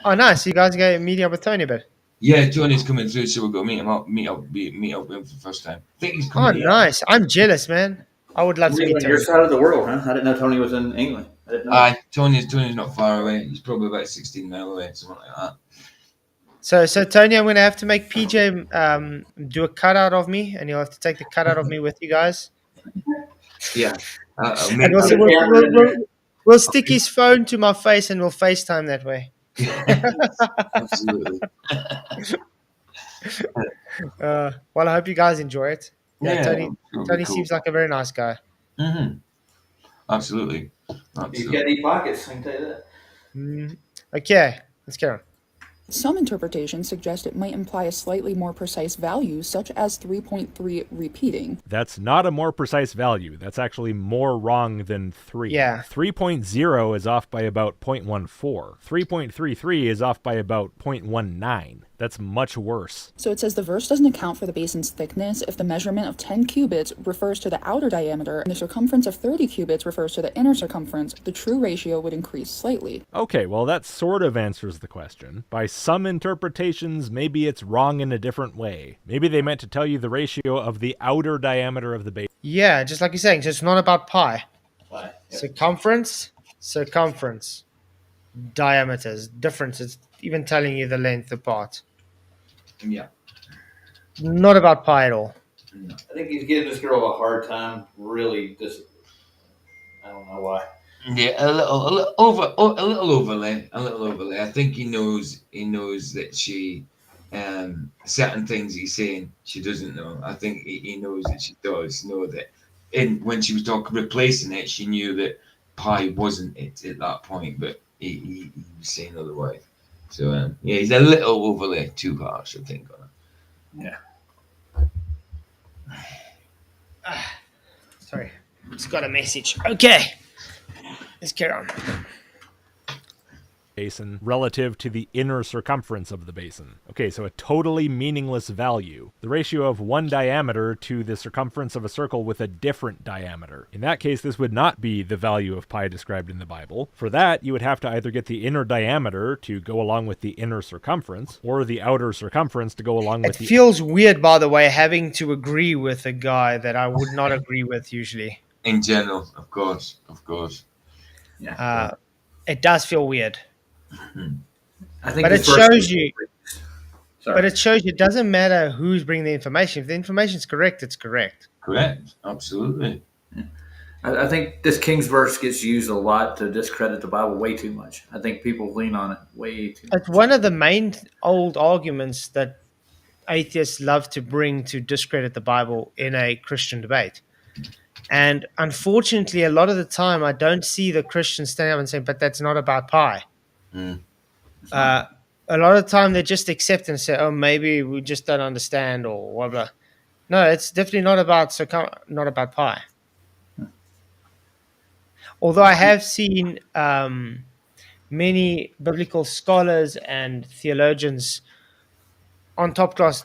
Oh, nice. You guys go meeting up with Tony a bit. Yeah, Tony's coming through, so we'll go meet him up with him for the first time. I think he's Oh, coming here. nice. I'm jealous, man. I would love to meet On your Tony. side of the world, huh? I didn't know Tony was in England. I didn't know. Tony's not far away. He's probably about 16 miles away, something like that. So Tony, I'm gonna have to make PJ do a cutout of me, and you'll have to take the cutout of me with you guys. Yeah. And we'll stick his phone to my face, and we'll FaceTime that way. Absolutely. Well, I hope you guys enjoy it. Yeah, Yeah, Tony. it'll be Tony cool. seems like a very nice guy. Mm-hmm. Absolutely. He's got deep pockets. I can tell you that. Okay, let's carry on. Some interpretations suggest it might imply a slightly more precise value, such as 3.3 repeating. That's not a more precise value. That's actually more wrong than 3. Yeah. 3.0 is off by about 0.14. 3.33 is off by about 0.19. That's much worse. So it says the verse doesn't account for the basin's thickness if the measurement of 10 cubits refers to the outer diameter and the circumference of 30 cubits refers to the inner circumference. The true ratio would increase slightly. Okay, well that sort of answers the question. By some interpretations, maybe it's wrong in a different way. Maybe they meant to tell you the ratio of the outer diameter of the basin. Yeah, just like you're saying. So it's not about pi. Why? Yep. Circumference, diameters, difference. It's even telling you the length apart. Yeah. Not about pi at all. I think he's giving this girl a hard time. Really, I don't know why. Yeah, a little overlay. I think he knows that she, certain things he's saying she doesn't know. I think he knows that she does know that. And when she was talking replacing it, she knew that pi wasn't it at that point, but he was saying otherwise. So yeah, he's a little overlay too harsh, I think. On it. Yeah. Sorry, just got a message. Okay, let's carry on. Basin relative to the inner circumference of the basin. Okay, so a totally meaningless value. The ratio of one diameter to the circumference of a circle with a different diameter. In that case, this would not be the value of pi described in the Bible. For that, you would have to either get the inner diameter to go along with the inner circumference, or the outer circumference to go along with It the... feels weird, by the way, having to agree with a guy that I would not agree with usually. In general, of course. Yeah. It does feel weird. I think But this it verse- shows you. Sorry. But it shows you it doesn't matter who's bringing the information. If the information's correct, it's correct. Correct. Absolutely. I think this King's verse gets used a lot to discredit the Bible way too much. I think people lean on it way too much. It's one of the main old arguments that atheists love to bring to discredit the Bible in a Christian debate. And unfortunately, a lot of the time, I don't see the Christians stand up and say, but that's not about pi. A lot of the time, they just accept and say, oh, maybe we just don't understand or blah, blah. No, it's definitely not about pi. Although I have seen many biblical scholars and theologians on top class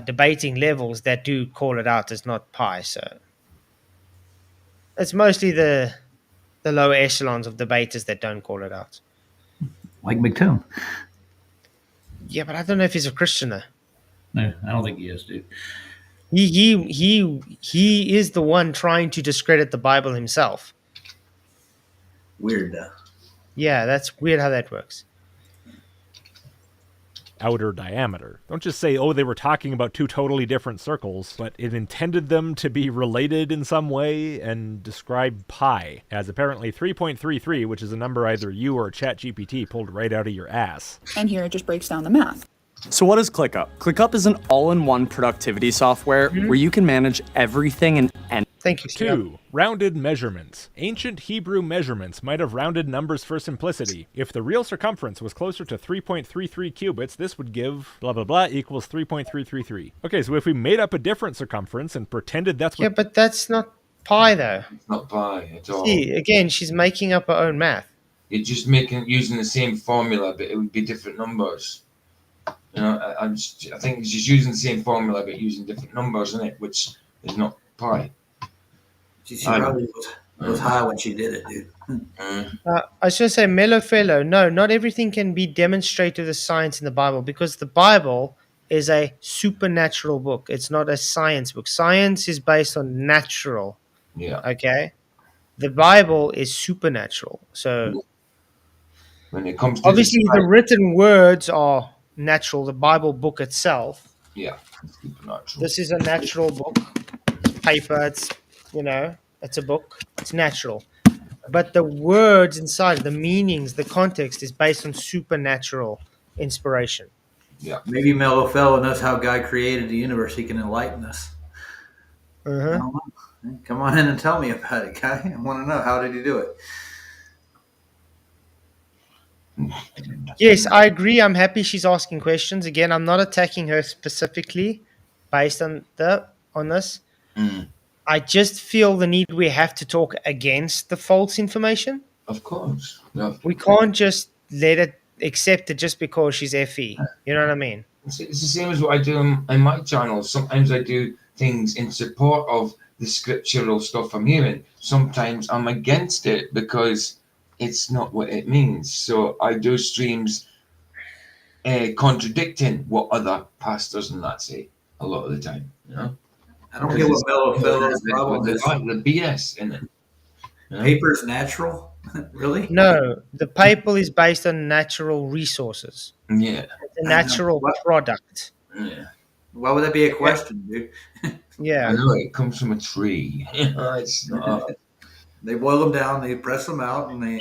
debating levels that do call it out as not pi. So it's mostly the lower echelons of debaters that don't call it out. Like McTone. Yeah, but I don't know if he's a Christian though. No, I don't think he is, dude. He is the one trying to discredit the Bible himself. Weird, though. Yeah, that's weird how that works. Outer diameter. Don't just say, oh, they were talking about two totally different circles, but it intended them to be related in some way and describe pi as apparently 3.33, which is a number either you or ChatGPT pulled right out of your ass. And here it just breaks down the math. So what is ClickUp? ClickUp is an all-in-one productivity software where you can manage everything and Thank you. 2. Rounded measurements. Ancient Hebrew measurements might have rounded numbers for simplicity. If the real circumference was closer to 3.33 cubits, this would give blah blah blah equals 3.333. Okay, so if we made up a different circumference and pretended that's what... Yeah, but that's not pi though. It's not pi at all. See, again, she's making up her own math. You're just using the same formula, but it would be different numbers. You know, I think it's just using the same formula, but using different numbers in it, which is not pi. She probably was high when she did it, dude. I should say, mellow fellow, no, not everything can be demonstrated as science in the Bible because the Bible is a supernatural book. It's not a science book. Science is based on natural. Yeah. Okay? The Bible is supernatural. So when it comes to obviously the written words are natural. The Bible book itself. Yeah. It's supernatural. This is a natural book. It's paper. It's, you know, it's a book. It's natural. But the words inside, the meanings, the context is based on supernatural inspiration. Yeah. Maybe Mellow Fellow knows how God created the universe. He can enlighten us. I don't know. Come on in and tell me about it, guy. I want to know, how did he do it? Yes, I agree. I'm happy she's asking questions. Again, I'm not attacking her specifically based on this. I just feel the need we have to talk against the false information. Of course. Yeah. We can't just let it accept it just because she's FE. You know what I mean? It's the same as what I do on my channel. Sometimes I do things in support of the scriptural stuff I'm hearing. Sometimes I'm against it because it's not what it means. So I do streams contradicting what other pastors and that say a lot of the time. You know? I don't get what Mellow Fellow's problem is. The BS in it. You know? Paper's natural? Really? No, the paper is based on natural resources. Yeah. It's a natural product. Yeah. Why would that be a question, dude? Yeah. I know it comes from a tree. It's not. They boil them down, they press them out, and they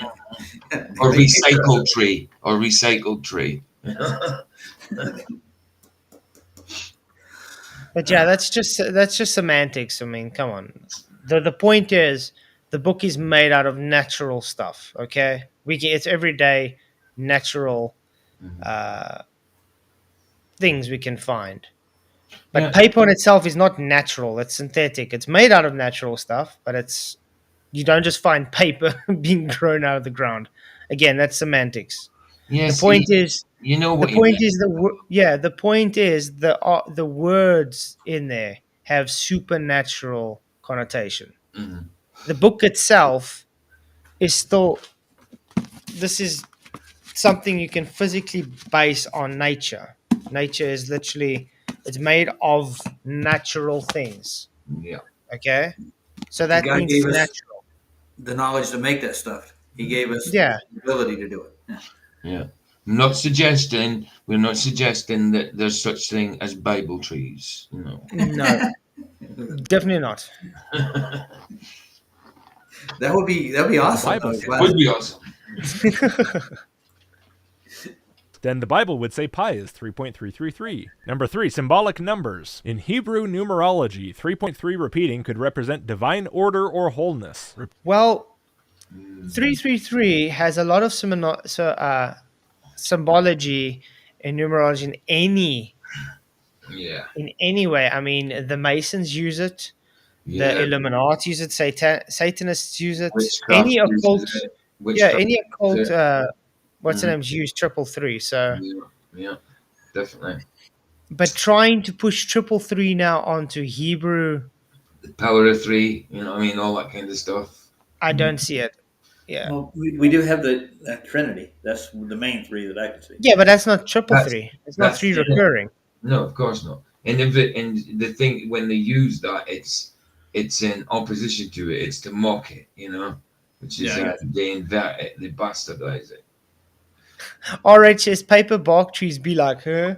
Or recycled tree. Or recycled tree. But yeah, that's just semantics. I mean, come on. The point is, the book is made out of natural stuff. Okay, it's everyday natural things we can find. But paper in itself is not natural. It's synthetic. It's made out of natural stuff, but you don't just find paper being grown out of the ground. Again, that's semantics. Yes, the point is, you know what the point is the point is the words in there have supernatural connotation. Mm-hmm. The book itself is still. This is something you can physically base on nature. Nature is literally, it's made of natural things. Yeah. Okay. So that God means gave it's us natural. the knowledge to make that stuff. He gave us Yeah. the ability to do it. Yeah. We're not suggesting that there's such thing as Bible trees. No. No. Definitely not. That'd be awesome. Would be awesome. Then the Bible would say pi is 3.333. Number 3, symbolic numbers. In Hebrew numerology, 3.3 repeating could represent divine order or wholeness. Well, 333 has a lot of symbology in numerology in any way. I mean, the Masons use it. The Illuminati use it. Satanists use it. Witchcraft Any uses occult, it. Witchcraft any occult. uses it. What's the name's use 333. So, Yeah, definitely. but trying to push 333 now onto Hebrew, The power of three, you know what I mean? All that kind of stuff. I don't see it. Yeah. Well, we do have the Trinity. That's the main three that I can see. Yeah, but that's not 333. It's not That's three it. recurring. No, of course not. And the thing when they use that, it's in opposition to it. It's to mock it, you know, which is they invert it, they bastardize it. RHS paper bark trees be like, huh?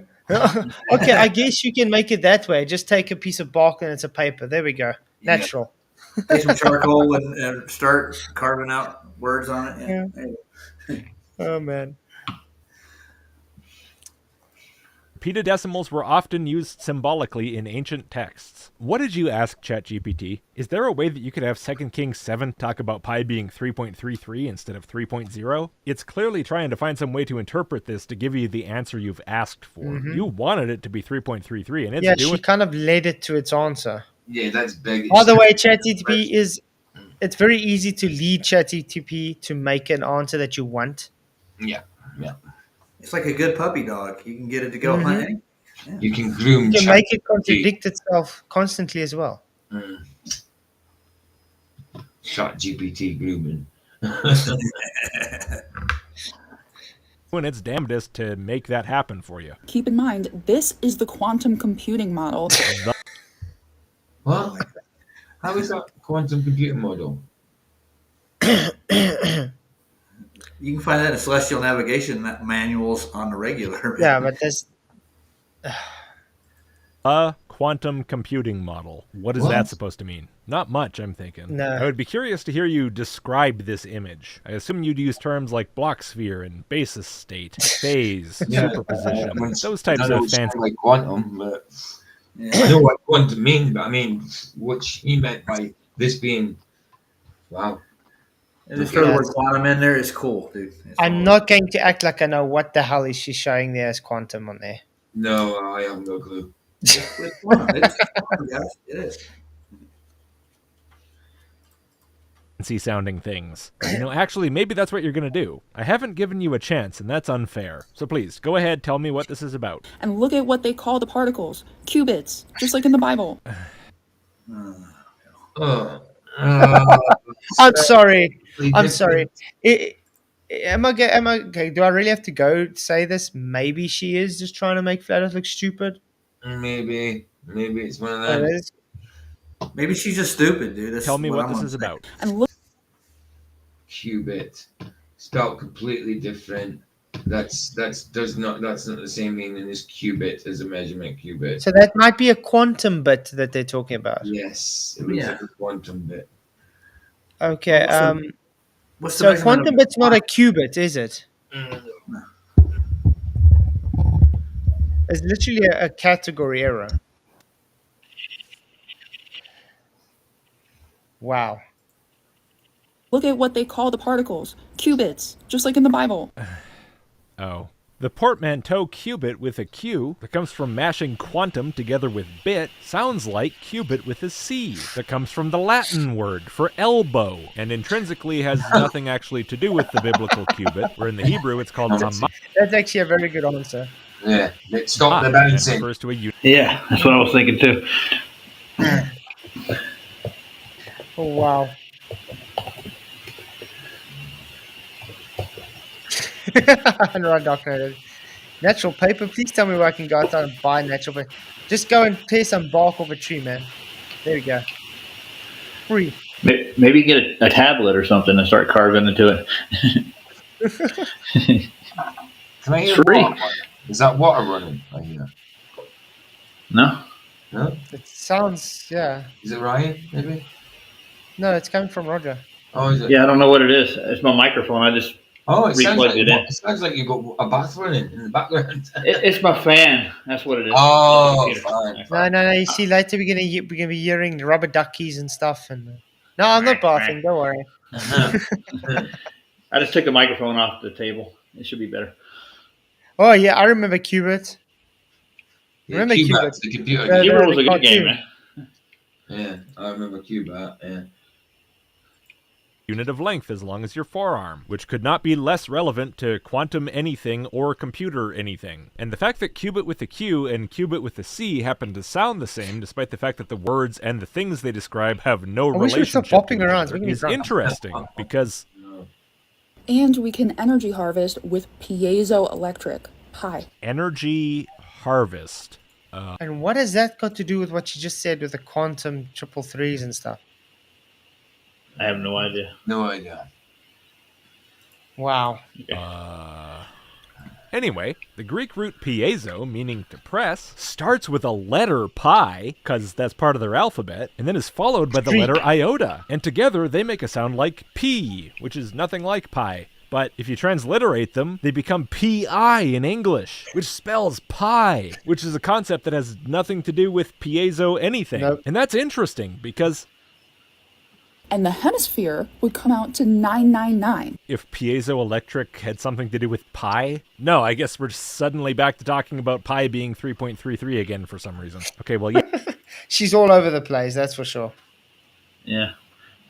Okay, I guess you can make it that way. Just take a piece of bark and it's a paper. There we go. Natural. Take some charcoal and start carving out words on it. Yeah. Oh man. Petadecimals were often used symbolically in ancient texts. What did you ask ChatGPT? Is there a way that you could have 2 Kings 7 talk about pi being 3.33 instead of 3.0? It's clearly trying to find some way to interpret this to give you the answer you've asked for. Mm-hmm. You wanted it to be 3.33, and it's Yeah, doing. she kind of led it to its answer. Yeah, that's big. By the way, ChatGPT is. It's very easy to lead ChatGPT to make an answer that you want. Yeah. It's like a good puppy dog. You can get it to go hunting. Yeah. You can groom. You can make it contradict itself constantly as well. Chat GPT grooming. When it's damnedest to make that happen for you. Keep in mind, this is the quantum computing model. What? How is that quantum computer model? You can find that in celestial navigation manuals on the regular. Yeah, but there's. A quantum computing model. What is that supposed to mean? Not much, I'm thinking. No. I would be curious to hear you describe this image. I assume you'd use terms like block sphere and basis state, phase, superposition, those types of fancy. Like quantum, but I know what quantum means, but I mean, what he meant by this being, wow. And just throw the word quantum in there is cool, dude. I'm not going to act like I know what the hell is she showing there as quantum on there. No, I have no clue. It's quantum. It is. Fancy sounding things. Actually, maybe that's what you're going to do. I haven't given you a chance, and that's unfair. So please, go ahead, tell me what this is about. And look at what they call the particles. Qubits, just like in the Bible. I'm sorry. I'm sorry. Am I okay? Do I really have to go say this? Maybe she is just trying to make Flat Earth look stupid. Maybe it's one of them. Maybe she's just stupid, dude. Tell me what this is about. And look. Qubit, spelled completely different. That's not the same meaning as qubit as a measurement qubit. So that might be a quantum bit that they're talking about. Yes, it was a quantum bit. Okay. What's so quantum bit's not a qubit, is it? No. It's literally a category error. Wow. Look at what they call the particles. Qubits, just like in the Bible. Oh. The portmanteau qubit with a Q that comes from mashing quantum together with bit sounds like qubit with a C that comes from the Latin word for elbow and intrinsically has nothing actually to do with the biblical qubit, where in the Hebrew it's called mamah. That's actually a very good answer. Yeah, stop the bouncing. Refers to a unit. Yeah, that's what I was thinking too. Oh, wow. Natural paper. Please tell me where I can go outside and buy natural paper. Just go and tear some bark off a tree, man. There we go. Free. Maybe get a tablet or something and start carving into it. Can I hear Free. water? Is that water running? I hear. No? No? It sounds, yeah. Is it Ryan, maybe? No, it's coming from Roger. Oh, is it? Yeah, I don't know what it is. It's my microphone. I just It sounds replugged like it in. it sounds like you've got a bath running in the background. It's my fan. That's what it is. Oh, Computer. fine. No. You see, later we're gonna be hearing the rubber duckies and stuff. And no, I'm not bathing. Don't worry. I just took the microphone off the table. It should be better. Oh yeah, I remember Qubit. Yeah, Remember Qbert, Qbert? the computer. Yeah, Hero was a the good game, cartoon. man. Yeah, I remember Cuba. Yeah. Unit of length as long as your forearm, which could not be less relevant to quantum anything or computer anything. And the fact that qubit with a Q and qubit with a C happen to sound the same, despite the fact that the words and the things they describe have no I wish we'd stop relationship popping to each around. It's other, making me is drunk. interesting because And we can energy harvest with piezoelectric pi. energy harvest. And what has that got to do with what you just said with the quantum triple threes and stuff? I have no idea. No idea. Wow. Anyway, the Greek root piezo, meaning to press, starts with a letter pi, because that's part of their alphabet, and then is followed by the letter iota. And together they make a sound like P, which is nothing like pi. But if you transliterate them, they become pi in English, which spells pi, which is a concept that has nothing to do with piezo anything. Nope. And that's interesting, because And the hemisphere would come out to 999. if piezoelectric had something to do with pi? No, I guess we're suddenly back to talking about pi being 3.33 again for some reason. Okay, well, yeah. She's all over the place, that's for sure. Yeah.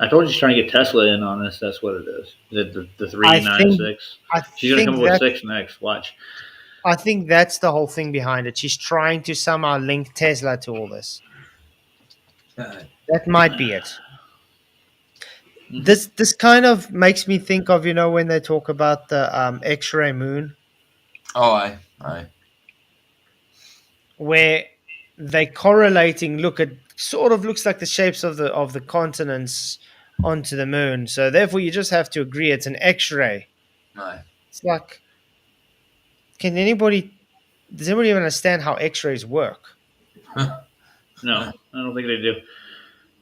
I told you she's trying to get Tesla in on this. That's what it is. The 396. She's going to come up with 6 next. Watch. I think that's the whole thing behind it. She's trying to somehow link Tesla to all this. That might be it. This kind of makes me think of, when they talk about the X-ray moon, Oh, aye. where they correlating. Look, it sort of looks like the shapes of the continents onto the moon. So therefore, you just have to agree it's an X-ray. Aye. It's like, does anybody even understand how X-rays work? No, I don't think they do.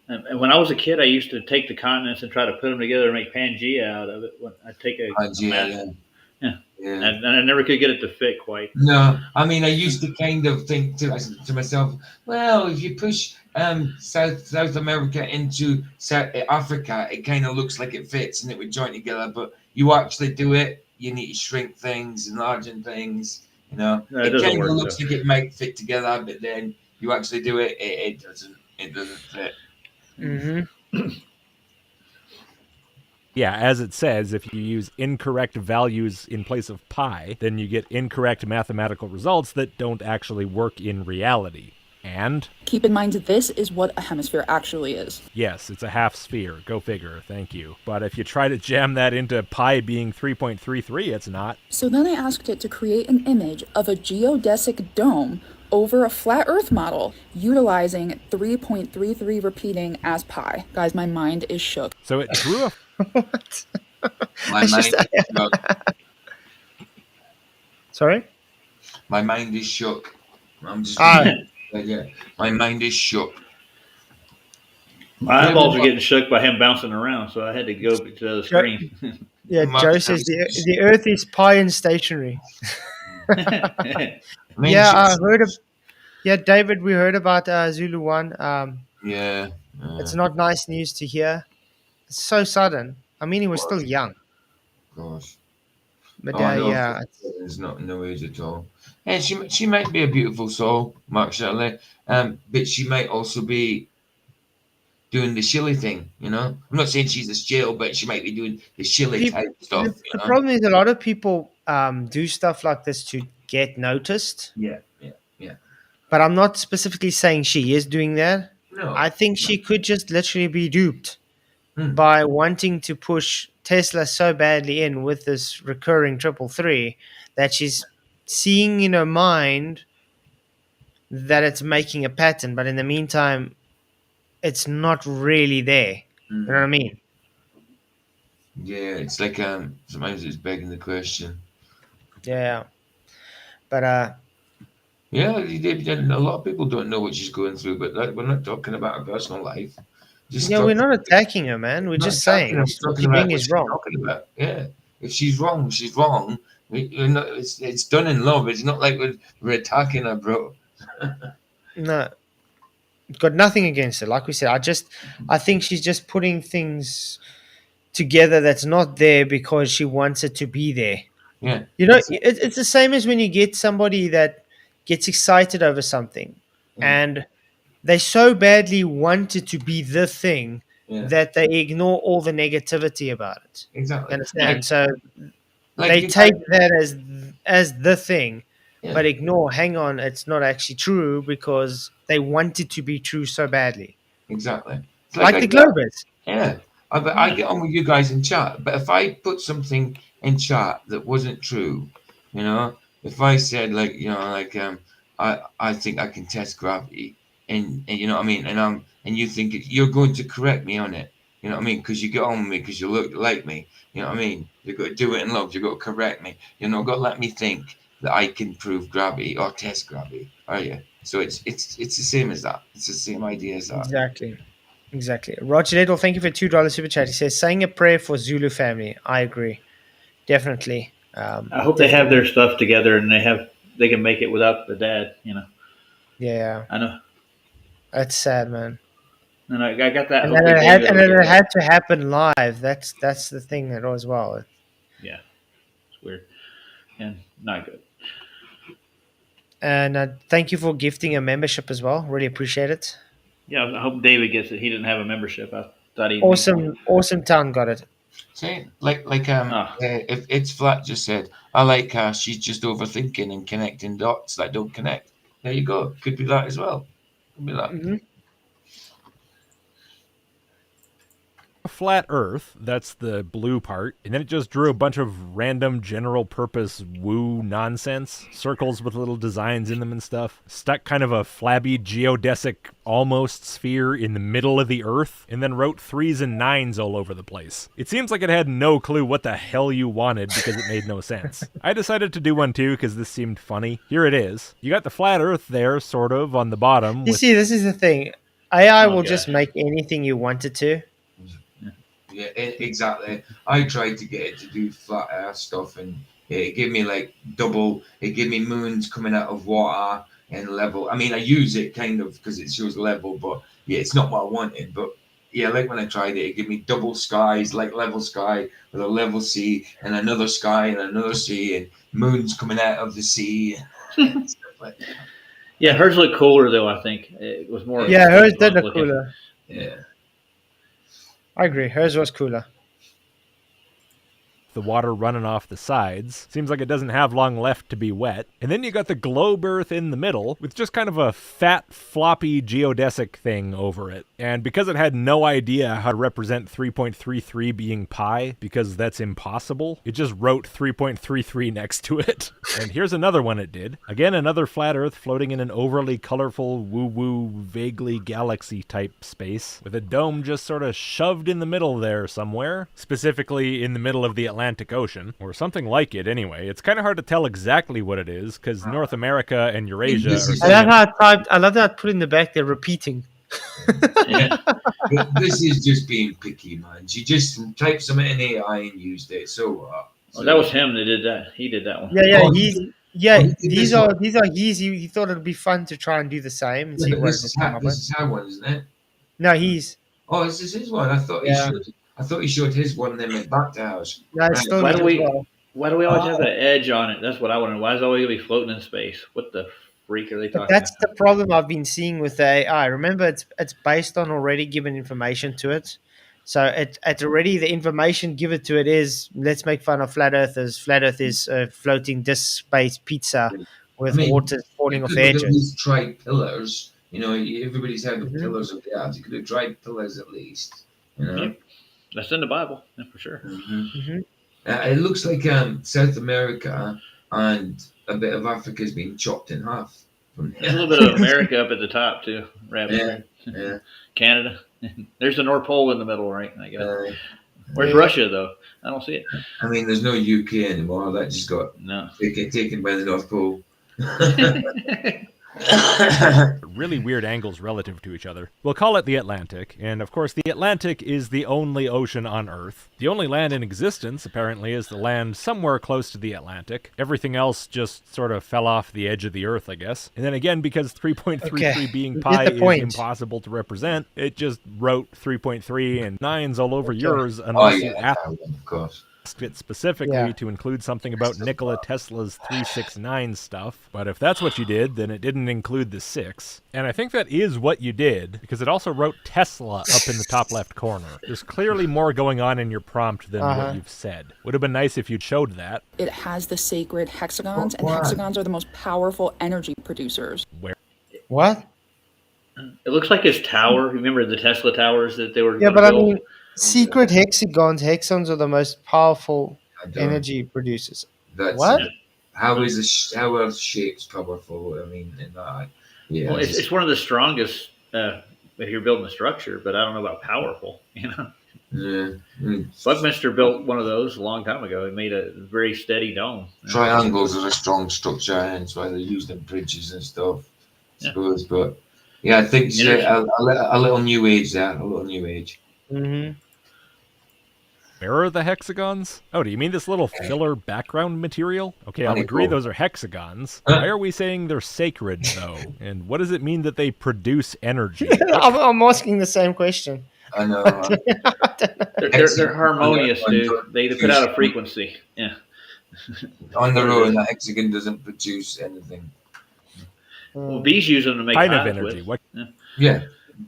And when I was a kid, I used to take the continents and try to put them together and make Pangea out of it. I'd take a Pangea, yeah. Yeah. And I never could get it to fit quite. No, I mean, I used to kind of think to myself, well, if you push South America into South Africa, it kind of looks like it fits and it would join together. But you actually do it, you need to shrink things, enlarging things. No, it it doesn't kind of work, looks though. like it might fit together, but then you actually do it, it doesn't. It doesn't fit. Mm-hmm. Yeah, as it says, if you use incorrect values in place of pi, then you get incorrect mathematical results that don't actually work in reality. And Keep in mind this is what a hemisphere actually is. yes, it's a half sphere. Go figure. Thank you. But if you try to jam that into pi being 3.33, it's not. So then I asked it to create an image of a geodesic dome over a flat Earth model, utilizing 3.33 repeating as pi. Guys, my mind is shook. So it drew a What? My It's mind, just- Sorry? my mind is shook. I'm just yeah. My mind is shook. My eyeballs were getting shook by him bouncing around, so I had to go to the screen. Yeah, Joe says the Earth is pi and stationary. Yeah, I heard of. Yeah, David, we heard about Zulu One. Yeah. It's not nice news to hear. It's so sudden. I mean, he was still young, Of course. but No, yeah, it's not no age at all. And she might be a beautiful soul, Mark Shirley. But she might also be doing the shilly thing. I'm not saying she's a shill, but she might be doing the shilly type stuff. the problem is a lot of people do stuff like this to get noticed. Yeah. But I'm not specifically saying she is doing that. No. I think she could just literally be duped Hmm. by wanting to push Tesla so badly in with this recurring 333 that she's seeing in her mind that it's making a pattern, but in the meantime, it's not really there. You know what I mean? Yeah, it's like sometimes it's begging the question. Yeah. But Yeah, a lot of people don't know what she's going through, but we're not talking about her personal life. we're not attacking her, man. We're just saying what she's doing is wrong. Talking about. Yeah, if she's wrong, she's wrong. It's done in love. It's not like we're attacking her, bro. No. Got nothing against her. Like we said, I think she's just putting things together that's not there because she wants it to be there. Yeah. It's the same as when you get somebody that gets excited over something and they so badly want it to be the thing Yeah. that they ignore all the negativity about it. Exactly. Understand? So Like they you take guys- that as the thing, Yeah. but ignore. Hang on, it's not actually true because they want it to be true so badly. Exactly. It's Like I the get- Globers. Yeah. I get on with you guys in chat, but if I put something in chat that wasn't true, you know, if I said like, you know, like I think I can test gravity, and you know what I mean, and you think you're going to correct me on it, you know what I mean, because you get on with me because you look like me, you know what I mean. You've got to do it in love. You've got to correct me. You're not got to let me think that I can prove gravity or test gravity, are you? So it's the same as that. It's the same idea as that. Exactly. Roger Little, thank you for $2 super chat. He says, saying a prayer for Zulu family. I agree. Definitely. I hope they have their stuff together and they can make it without the dad. You know. Yeah. I know. That's sad, man. And I got that. And then it had to happen live. That's the thing that as well. Yeah. It's weird. And not good. And thank you for gifting a membership as well. Really appreciate it. Yeah, I hope David gets it. He didn't have a membership. I thought he Awesome Town got it. See, if it's flat just said, I like her. She's just overthinking and connecting dots that don't connect. There you go. Could be that as well. Could be that. Mm-hmm. A flat Earth, that's the blue part, and then it just drew a bunch of random general purpose woo nonsense, circles with little designs in them and stuff, stuck kind of a flabby geodesic almost sphere in the middle of the Earth, and then wrote 3s and 9s all over the place. It seems like it had no clue what the hell you wanted because it made no sense. I decided to do one too because this seemed funny. Here it is. You got the flat Earth there, sort of, on the bottom. You see, this is the thing. AI will just make anything you want it to. Yeah, exactly. I tried to get it to do flat earth stuff, and it gave me like double. It gave me moons coming out of water and level. I mean, I use it kind of because it shows level, but yeah, it's not what I wanted. But yeah, like when I tried it, it gave me double skies, like level sky with a level sea, and another sky and another sea, and moons coming out of the sea. And stuff like that. Yeah, hers looked cooler though. I think it was more. Yeah, hers did look cooler. Yeah. I agree. Hers was cooler. The water running off the sides. Seems like it doesn't have long left to be wet. And then you got the globe Earth in the middle with just kind of a fat, floppy geodesic thing over it. And because it had no idea how to represent 3.33 being pi, because that's impossible, it just wrote 3.33 next to it. And here's another one it did. Again, another flat Earth floating in an overly colorful, woo-woo, vaguely galaxy-type space, with a dome just sort of shoved in the middle there somewhere, specifically in the middle of the Atlantic Ocean, or something like it anyway. It's kind of hard to tell exactly what it is, because North America and Eurasia are... I love that put in the back there repeating. Yeah. This is just being picky, man. She just typed something in AI and used it. So, that was him that did that. He did that one. These are his. He thought it'd be fun to try and do the same and see what this is our one, isn't it? No, he's. Oh, this is his one. I thought he should. I thought he showed his one and then went back to ours. No, it's still why do we always have that edge on it? That's what I want to know. Why is it always going to be floating in space? What the freak are they talking That's about? the problem I've been seeing with the AI. Remember, it's based on already given information to it. So it already, the information given to it is, let's make fun of flat earthers. Flat earth is a floating disk space pizza with water falling off the edges. These tried pillars. You know, everybody's had the pillars of the earth. You could have tried pillars at least. You know? Yep. That's in the Bible, for sure. It looks like South America and a bit of Africa has been chopped in half. There's a little bit of America up at the top too. Yeah. Canada. There's the North Pole in the middle, right? I guess. Where's Russia though? I don't see it. I mean, there's no UK anymore. That just got taken by the North Pole. Really weird angles relative to each other. We'll call it the Atlantic, and of course the Atlantic is the only ocean on Earth. The only land in existence, apparently, is the land somewhere close to the Atlantic. Everything else just sort of fell off the edge of the Earth, I guess. And then again, because 3.33 being pi is impossible to represent, it just wrote 3.3 and 9s all over yours unless you add. Of course. asked it specifically to include something about Nikola Tesla's 369 stuff, but if that's what you did, then it didn't include the 6. And I think that is what you did, because it also wrote Tesla up in the top left corner. There's clearly more going on in your prompt than what you've said. Would have been nice if you'd showed that. It has the sacred hexagons, and hexagons are the most powerful energy producers. Where? What? It looks like his tower. Remember the Tesla towers that they were Yeah, gonna but I build? mean, secret hexagons are the most powerful energy producers. That's What? How are shapes powerful? I mean, in that. Yeah. Well, it's one of the strongest if you're building a structure, but I don't know about powerful. You know, Yeah. Buckminster built one of those a long time ago. He made a very steady dome. Triangles are a strong structure, and that's why they use them bridges and stuff. I Yeah. suppose, but yeah, I think a little new age there, a little new age. Mm-hmm. Where are the hexagons? Oh, do you mean this little filler background material? Okay, I'll agree those are hexagons. Why are we saying they're sacred, though? And what does it mean that they produce energy? I'm asking the same question. I know. They're harmonious, dude. They put out a frequency. Yeah. On their own, the hexagon doesn't produce anything. Well, bees use them to make kind of hives energy. with. What? Yeah,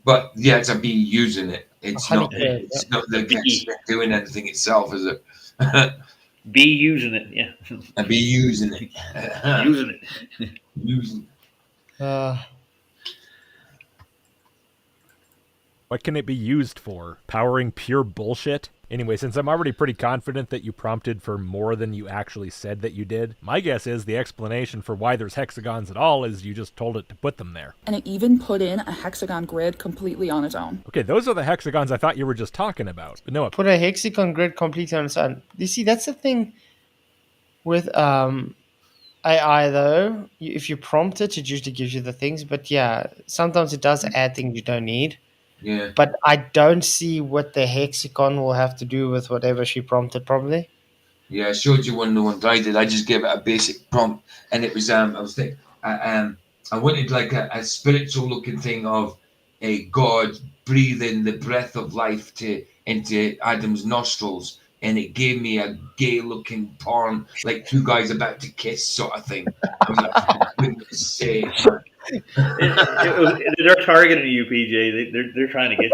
but yeah, it's a bee using it. It's not. 100%, It's not the hexagon doing anything itself, is it? Bee using it. Yeah. A bee using it. Using it. Using. What can it be used for? Powering pure bullshit? Anyway, since I'm already pretty confident that you prompted for more than you actually said that you did, my guess is the explanation for why there's hexagons at all is you just told it to put them there. And it even put in a hexagon grid completely on its own. Okay, those are the hexagons I thought you were just talking about. But no, Put a hexagon grid completely on its own. You see, that's the thing with AI, though. If you prompt it, it usually gives you the things. But yeah, sometimes it does add things you don't need. Yeah. But I don't see what the hexagon will have to do with whatever she prompted, probably. Yeah, I showed you one of the ones I did. I just gave it a basic prompt, and it was I was thinking, I wanted like a spiritual looking thing of a God breathing the breath of life into Adam's nostrils, and it gave me a gay looking porn, like two guys about to kiss sort of thing. I was like, for goodness sake. They're targeting you, PJ. They're trying to get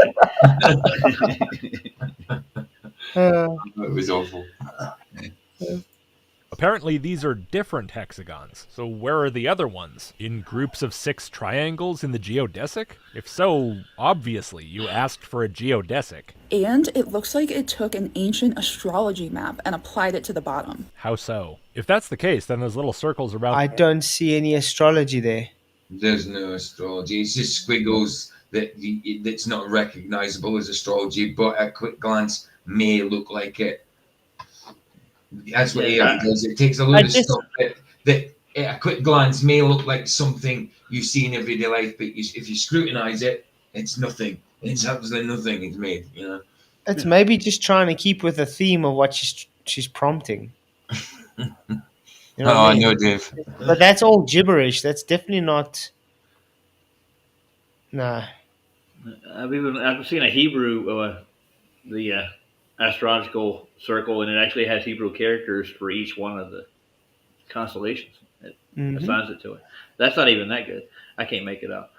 you. It was awful. apparently these are different hexagons. So where are the other ones? In groups of 6 triangles in the geodesic? If so, obviously you asked for a geodesic. And it looks like it took an ancient astrology map and applied it to the bottom. How so? If that's the case, then those little circles around... I don't see any astrology there. There's no astrology. It's just squiggles that's not recognizable as astrology, but at quick glance may look like it. That's what AI does. It takes a load of stuff that at a quick glance may look like something you see in everyday life, but if you scrutinize it, it's nothing. It's absolutely nothing. It's made, you know. It's maybe just trying to keep with the theme of what she's prompting. You know I know, Dave. But that's all gibberish. That's definitely not. Nah. I've seen a Hebrew the astrological circle, and it actually has Hebrew characters for each one of the constellations. It assigns it to it. That's not even that good. I can't make it up.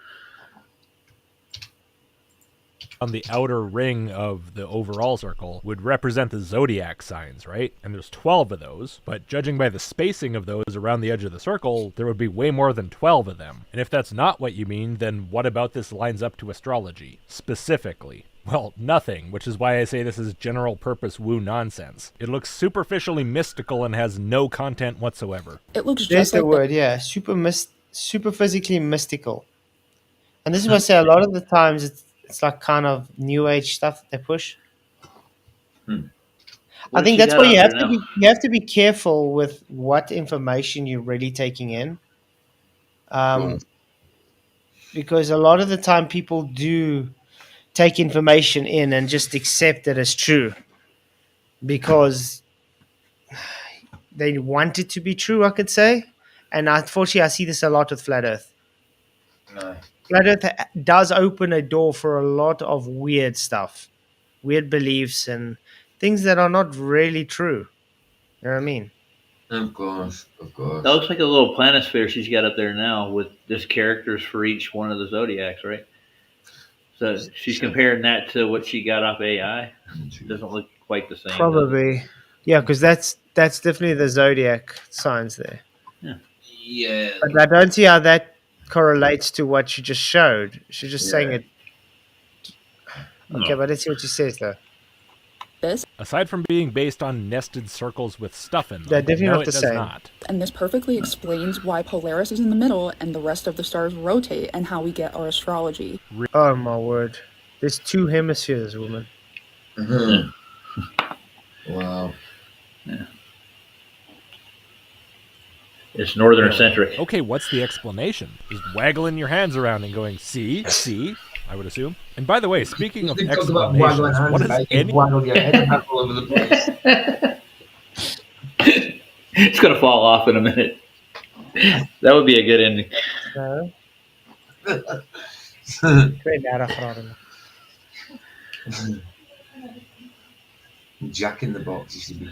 On the outer ring of the overall circle would represent the zodiac signs, right? And there's 12 of those, but judging by the spacing of those around the edge of the circle, there would be way more than 12 of them. And if that's not what you mean, then what about this lines up to astrology, specifically? Well, nothing, which is why I say this is general purpose woo nonsense. It looks superficially mystical and has no content whatsoever. It looks There's just the like word, yeah. Super physically mystical. And this is what I say a lot of the times it's like kind of new age stuff that they push. I think that's why you have to be careful with what information you're really taking in. Because a lot of the time people do take information in and just accept it as true because they want it to be true, I could say. And unfortunately, I see this a lot with Flat Earth. No. Flat Earth does open a door for a lot of weird stuff, weird beliefs and things that are not really true. You know what I mean? Of course, of course. That looks like a little planisphere she's got up there now with just characters for each one of the zodiacs, right? So she's comparing that to what she got off AI. It doesn't look quite the same. Does it? Probably. Yeah, because that's definitely the zodiac signs there. Yeah. But I don't see how that correlates to what she just showed. She's just saying it. Okay, but let's see what she says though. This Aside from being based on nested circles with stuff in them, They're definitely no, not it the does same. not. and this perfectly explains why Polaris is in the middle and the rest of the stars rotate and how we get our astrology. Oh my word! There's 2 hemispheres, woman. Wow. It's northern centric. Okay, what's the explanation? Just waggling your hands around and going, see, I would assume. And by the way, speaking of explanations, what is any... Waggle your head back all over the place. It's gonna fall off in a minute. That would be a good ending. No. Twee daar graden. Jack in the box. You should be.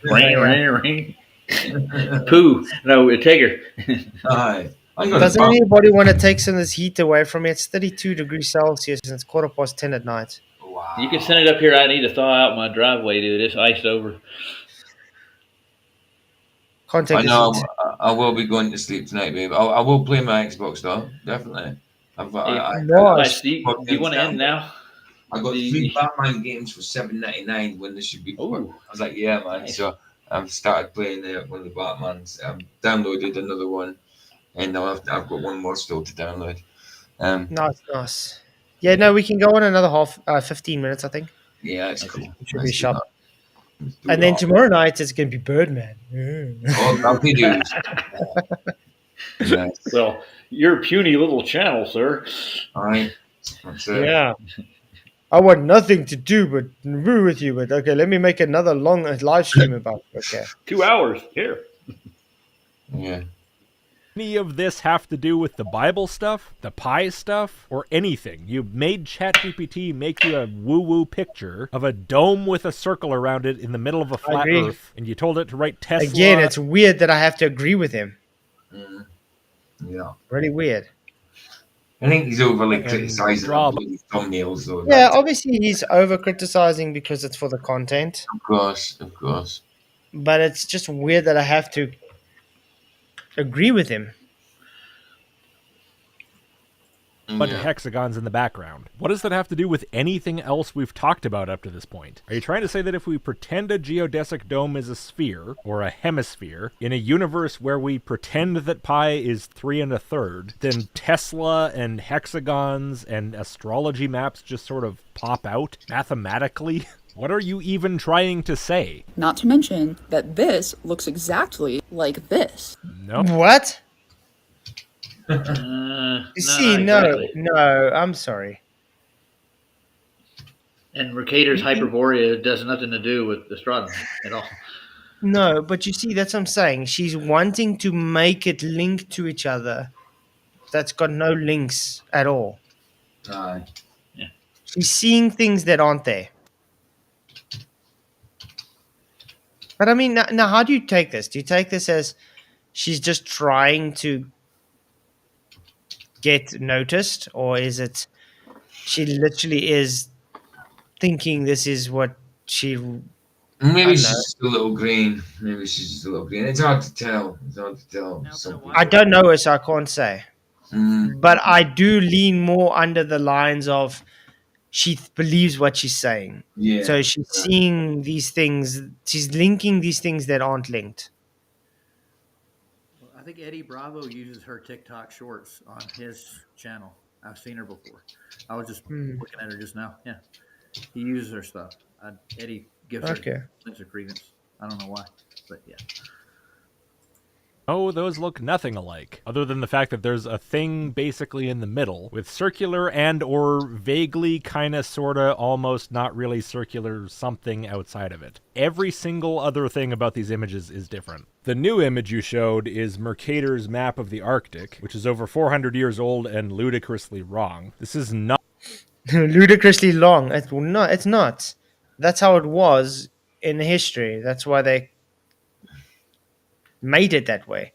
Ring. Pooh. No, Tiger. Aye. Doesn't anybody want to take some of this heat away from me? It's 32 degrees Celsius and it's 10:15 at night. Wow. You can send it up here. I need to thaw out my driveway, dude. It's iced over. Can't take I this know. heat. I will be going to sleep tonight, babe. I will play my Xbox though. Definitely. Nice. Do you want to end now? I got 3 Batman games for $7.99 when they should be. I was like, yeah, man. Nice. So I've started playing one of the Batmans. I've downloaded another one, and I've got one more still to download. Nice. Yeah, no, we can go on another 15 minutes, I think. Yeah, it's cool. It should be sharp. And then tomorrow night it's going to be Birdman. Oh, happy dudes. Nice. Well, your puny little channel, sir. Alright. That's it. Yeah. I want nothing to do but woo with you, but okay, let me make another long live stream about it. Okay. 2 hours. Here. Yeah. Any of this have to do with the Bible stuff, the pie stuff, or anything? You made ChatGPT make you a woo-woo picture of a dome with a circle around it in the middle of a flat agree. Earth, and you told it to write Tesla. Again, it's weird that I have to agree with him. Yeah. Really weird. I think he's overly And criticizing draw- bloody thumbnails, though. Yeah, obviously he's over criticizing because it's for the content, Of course. but it's just weird that I have to agree with him. bunch of hexagons in the background. What does that have to do with anything else we've talked about up to this point? Are you trying to say that if we pretend a geodesic dome is a sphere, or a hemisphere, in a universe where we pretend that pi is 3 1/3, then Tesla and hexagons and astrology maps just sort of pop out mathematically? What are you even trying to say? Not to mention that this looks exactly like this. No. What? You No, see, not no, exactly. no, I'm sorry. And Mercator's Hyperborea does nothing to do with astronomy at all. No, but you see, that's what I'm saying. She's wanting to make it link to each other. That's got no links at all. Aye. She's seeing things that aren't there. But I mean, now how do you take this? Do you take this as she's just trying to get noticed, or is it she literally is thinking this is what she? Maybe she's just a little green. It's hard to tell. I don't know her, so I can't say. But I do lean more under the lines of she believes what she's saying. Yeah. So she's seeing these things. She's linking these things that aren't linked. I think Eddie Bravo uses her TikTok shorts on his channel. I've seen her before. I was just looking at her just now. Yeah. He uses her stuff. Eddie gives her sense of credence. I don't know why, but yeah. Oh, those look nothing alike, other than the fact that there's a thing basically in the middle with circular and or vaguely kinda sorta almost not really circular something outside of it. Every single other thing about these images is different. The new image you showed is Mercator's map of the Arctic, which is over 400 years old and ludicrously wrong. This is not Ludicrously long. It's not. That's how it was in history. That's why they made it that way.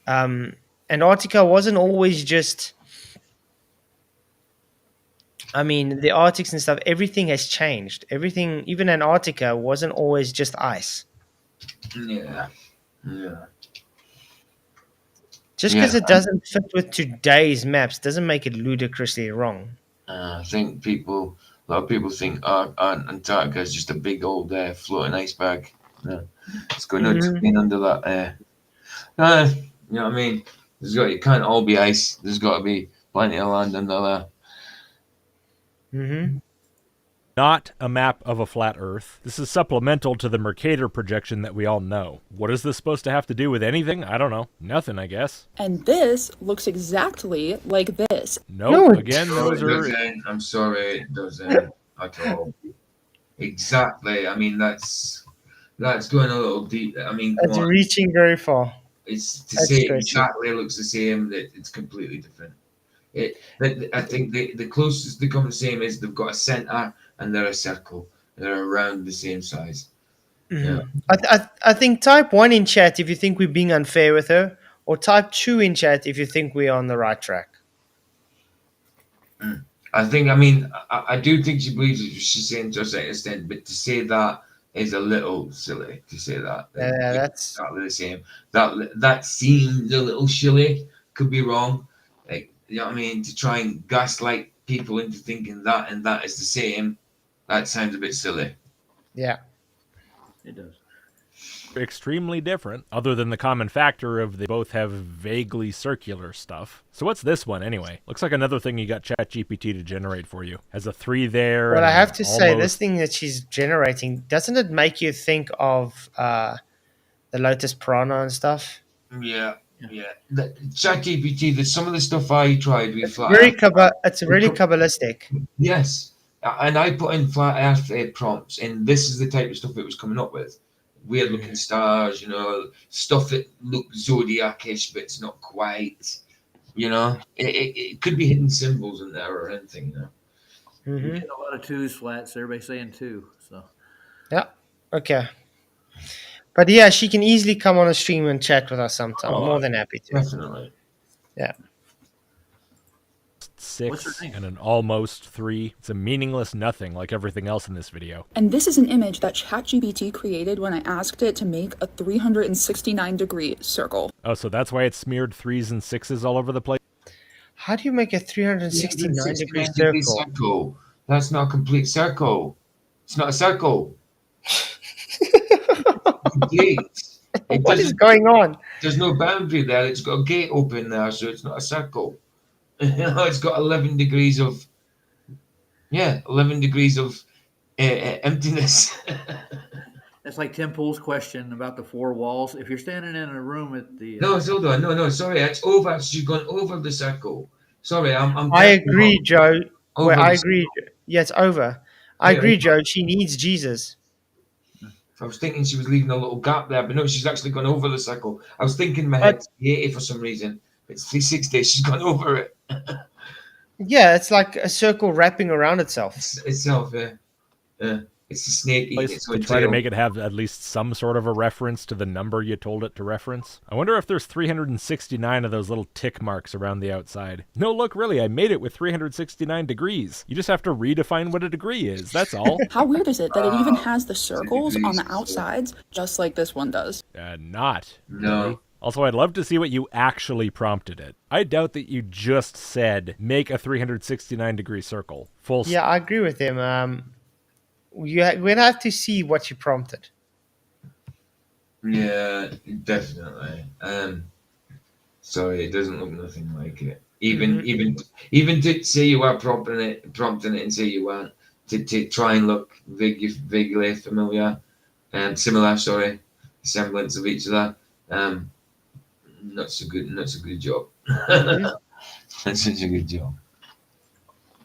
Antarctica wasn't always just. I mean, the Arctics and stuff. Everything has changed. Everything, even Antarctica, wasn't always just ice. Yeah. Yeah. Just because it doesn't fit with today's maps doesn't make it ludicrously wrong. I think a lot of people think Antarctica is just a big old floating iceberg. No, it's going under that. You know what I mean? It can't all be ice. There's got to be plenty of land under there. Not a map of a flat Earth. This is supplemental to the Mercator projection that we all know. What is this supposed to have to do with anything? I don't know. Nothing, I guess. And this looks exactly like this. No, again, those are... I'm sorry, it doesn't at all. Exactly. I mean, that's going a little deep. I mean, it's reaching very far. It's to say it exactly looks the same, that it's completely different. I think the closest they come the same is they've got a center and they're a circle. They're around the same size. Yeah. I think type 1 in chat if you think we're being unfair with her, or type 2 in chat if you think we're on the right track. I do think she believes it. She's saying to a certain extent, but to say that is a little silly. To say that, that's exactly the same. That seems a little silly. Could be wrong. Like, you know what I mean? To try and gaslight people into thinking that and that is the same, that sounds a bit silly. Yeah, it does. Extremely different, other than the common factor of they both have vaguely circular stuff. So what's this one anyway? Looks like another thing you got ChatGPT to generate for you. Has a 3 there. Well, I have to say, this thing that she's generating, doesn't it make you think of the Lotus Piranha and stuff? Yeah. The ChatGPT, some of the stuff I tried with it's really Kabbalistic. Yes. And I put in flat earth prompts, and this is the type of stuff it was coming up with. Weird looking stars, stuff that looks zodiac-ish, but it's not quite. It could be hidden symbols in there or anything. You get a lot of 2s, Flats. Everybody's saying 2. So. Yeah. Okay. But yeah, she can easily come on a stream and chat with us sometime. I'm more than happy to. Definitely. Yeah. 6 and an almost 3. It's a meaningless nothing like everything else in this video. And this is an image that ChatGPT created when I asked it to make a 369-degree circle. Oh, so that's why it smeared 3s and 6s all over the place? How do you make a 369-degree circle? That's not a complete circle. It's not a circle. What is going on? There's no boundary there. It's got a gate open there, so it's not a circle. It's got 11 degrees of emptiness. That's like Tim Pool's question about the 4 walls. If you're standing in a room at the no, hold on, no, sorry, it's over. She's gone over the circle. Sorry, I agree, Joe. Well, I agree. Yeah, it's over. I agree, Joe. She needs Jesus. I was thinking she was leaving a little gap there, but no, she's actually gone over the circle. I was thinking in my head 380 for some reason. It's 360. She's gone over it. Yeah, it's like a circle wrapping around itself. Itself, yeah. It's a snake eating its own try tail. to make it have at least some sort of a reference to the number you told it to reference. I wonder if there's 369 of those little tick marks around the outside. No, look, really, I made it with 369 degrees. You just have to redefine what a degree is, that's all. How weird is it that it even has the circles on the outsides, just like this one does? Not. No. Really. Also, I'd love to see what you actually prompted it. I doubt that you just said, make a 369-degree circle. Full stop. Yeah, I agree with him. We'd have to see what you prompted. Yeah, definitely. Sorry, it doesn't look nothing like it. Even to say you are prompting it and say you weren't, to try and look vaguely familiar, similar. Sorry, semblance of each other. Not so good job. That's such a good job.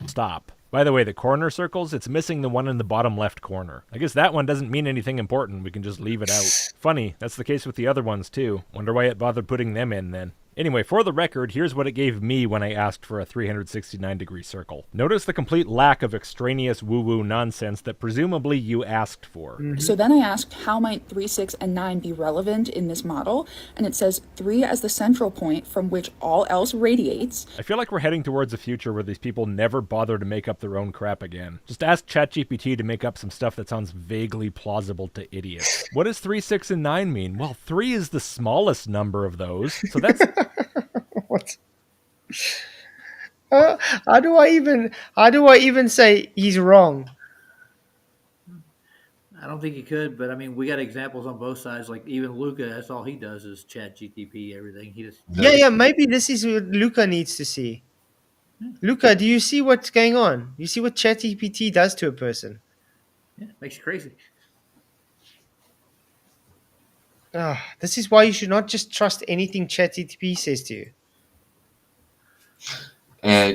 Stop. By the way, the corner circles, it's missing the one in the bottom left corner. I guess that one doesn't mean anything important. We can just leave it out. Funny, that's the case with the other ones too. Wonder why it bothered putting them in then. Anyway, for the record, here's what it gave me when I asked for a 369-degree circle. Notice the complete lack of extraneous woo-woo nonsense that presumably you asked for. So then I asked, how might 3, 6, and 9 be relevant in this model? And it says 3 as the central point from which all else radiates. I feel like we're heading towards a future where these people never bother to make up their own crap again. Just ask ChatGPT to make up some stuff that sounds vaguely plausible to idiots. What does 3, 6, and 9 mean? Well, 3 is the smallest number of those, so that's... What? How do I even say he's wrong? I don't think you could, but I mean, we got examples on both sides. Like even Luca, that's all he does is chat GTP everything. He just Yeah. Maybe this is what Luca needs to see. Luca, do you see what's going on? You see what ChatGPT does to a person? makes you crazy. This is why you should not just trust anything ChatGPT says to you.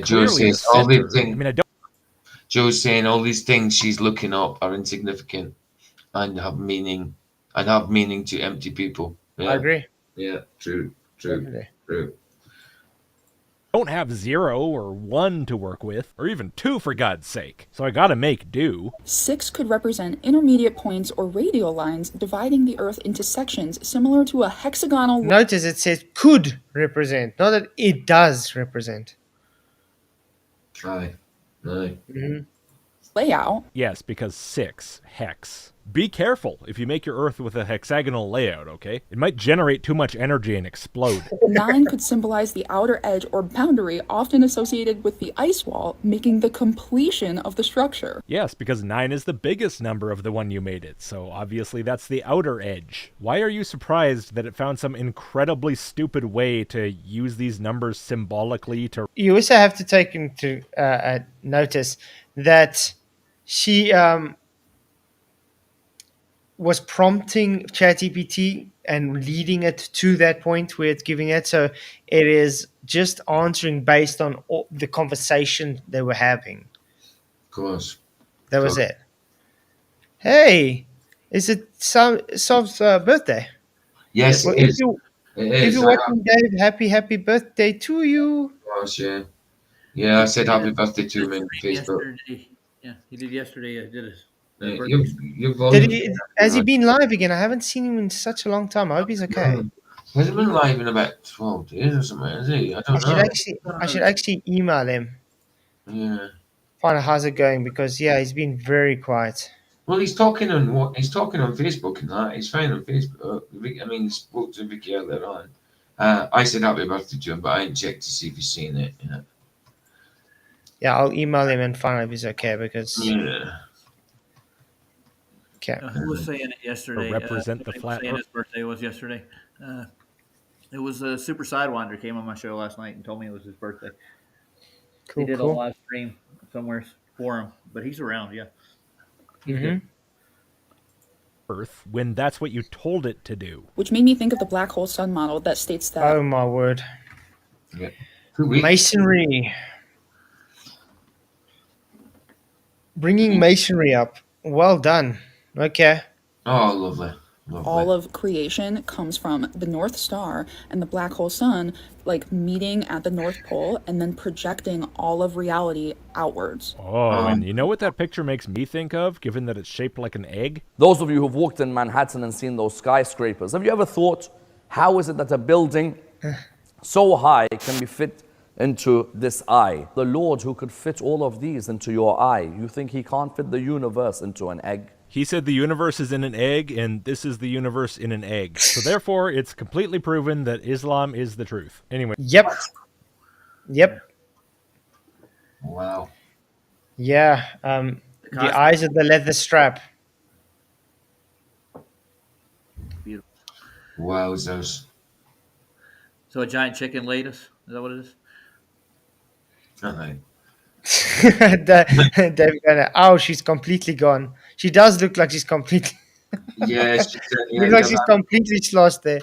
Joe says all these things. I mean, I don't. Joe's saying all these things she's looking up are insignificant and have meaning to empty people. Yeah. I agree. Yeah, true. Don't have 0 or 1 to work with, or even 2 for God's sake. So I gotta make do. 6 could represent intermediate points or radial lines dividing the Earth into sections similar to a hexagonal... Notice it says could represent, not that it does represent. Aye. layout. Yes, because 6, hex. Be careful if you make your Earth with a hexagonal layout, okay? It might generate too much energy and explode. 9 could symbolize the outer edge or boundary, often associated with the ice wall, making the completion of the structure. Yes, because 9 is the biggest number of the one you made it, so obviously that's the outer edge. Why are you surprised that it found some incredibly stupid way to use these numbers symbolically to... You also have to take into notice that she... was prompting ChatGPT and leading it to that point where it's giving it. So it is just answering based on all the conversation they were having. Of course. That was it. Hey, is it Sov's birthday? Yes, well, it is. If you're watching, Dave, happy birthday to you. Gosh, yeah. Yeah, I said happy birthday to him on Facebook. Yesterday. Yeah, he did yesterday. I did it. Has he been live again? I haven't seen him in such a long time. I hope he's okay. No. He hasn't been live in about 12 days or something, has he? I don't know. I should actually email him. Yeah. Find out how's it going because he's been very quiet. Well, he's talking on Facebook and that. He's fine on Facebook. I mean, he spoke to Vicky earlier on. I said happy birthday to him, but I didn't check to see if he's seen it. Yeah, I'll email him and find out if he's okay because. Yeah. Okay. Who was saying it yesterday? Represent the flat Earth. His birthday was yesterday. It was Super Sidewinder came on my show last night and told me it was his birthday. Cool, he did a live stream somewhere for him, but he's around. Yeah. Earth when that's what you told it to do. Which made me think of the black hole sun model that states that. Oh my word. Yeah. Masonry. Bringing masonry up. Well done. Okay. Oh, lovely. All of creation comes from the North Star and the black hole sun, like meeting at the North Pole and then projecting all of reality outwards. Oh, and you know what that picture makes me think of, given that it's shaped like an egg? Those of you who've walked in Manhattan and seen those skyscrapers, have you ever thought, how is it that a building so high can be fit into this eye? The Lord who could fit all of these into your eye, you think he can't fit the universe into an egg? He said the universe is in an egg, and this is the universe in an egg. So therefore, it's completely proven that Islam is the truth. Anyway. Yep. Wow. Yeah. The eyes of the leather strap. Beautiful. Wowzers. So a giant chicken laid us? Is that what it is? Uh-huh. David Banner. Oh, she's completely gone. She does look like she's completely. Yeah, she looks like she's completely lost there.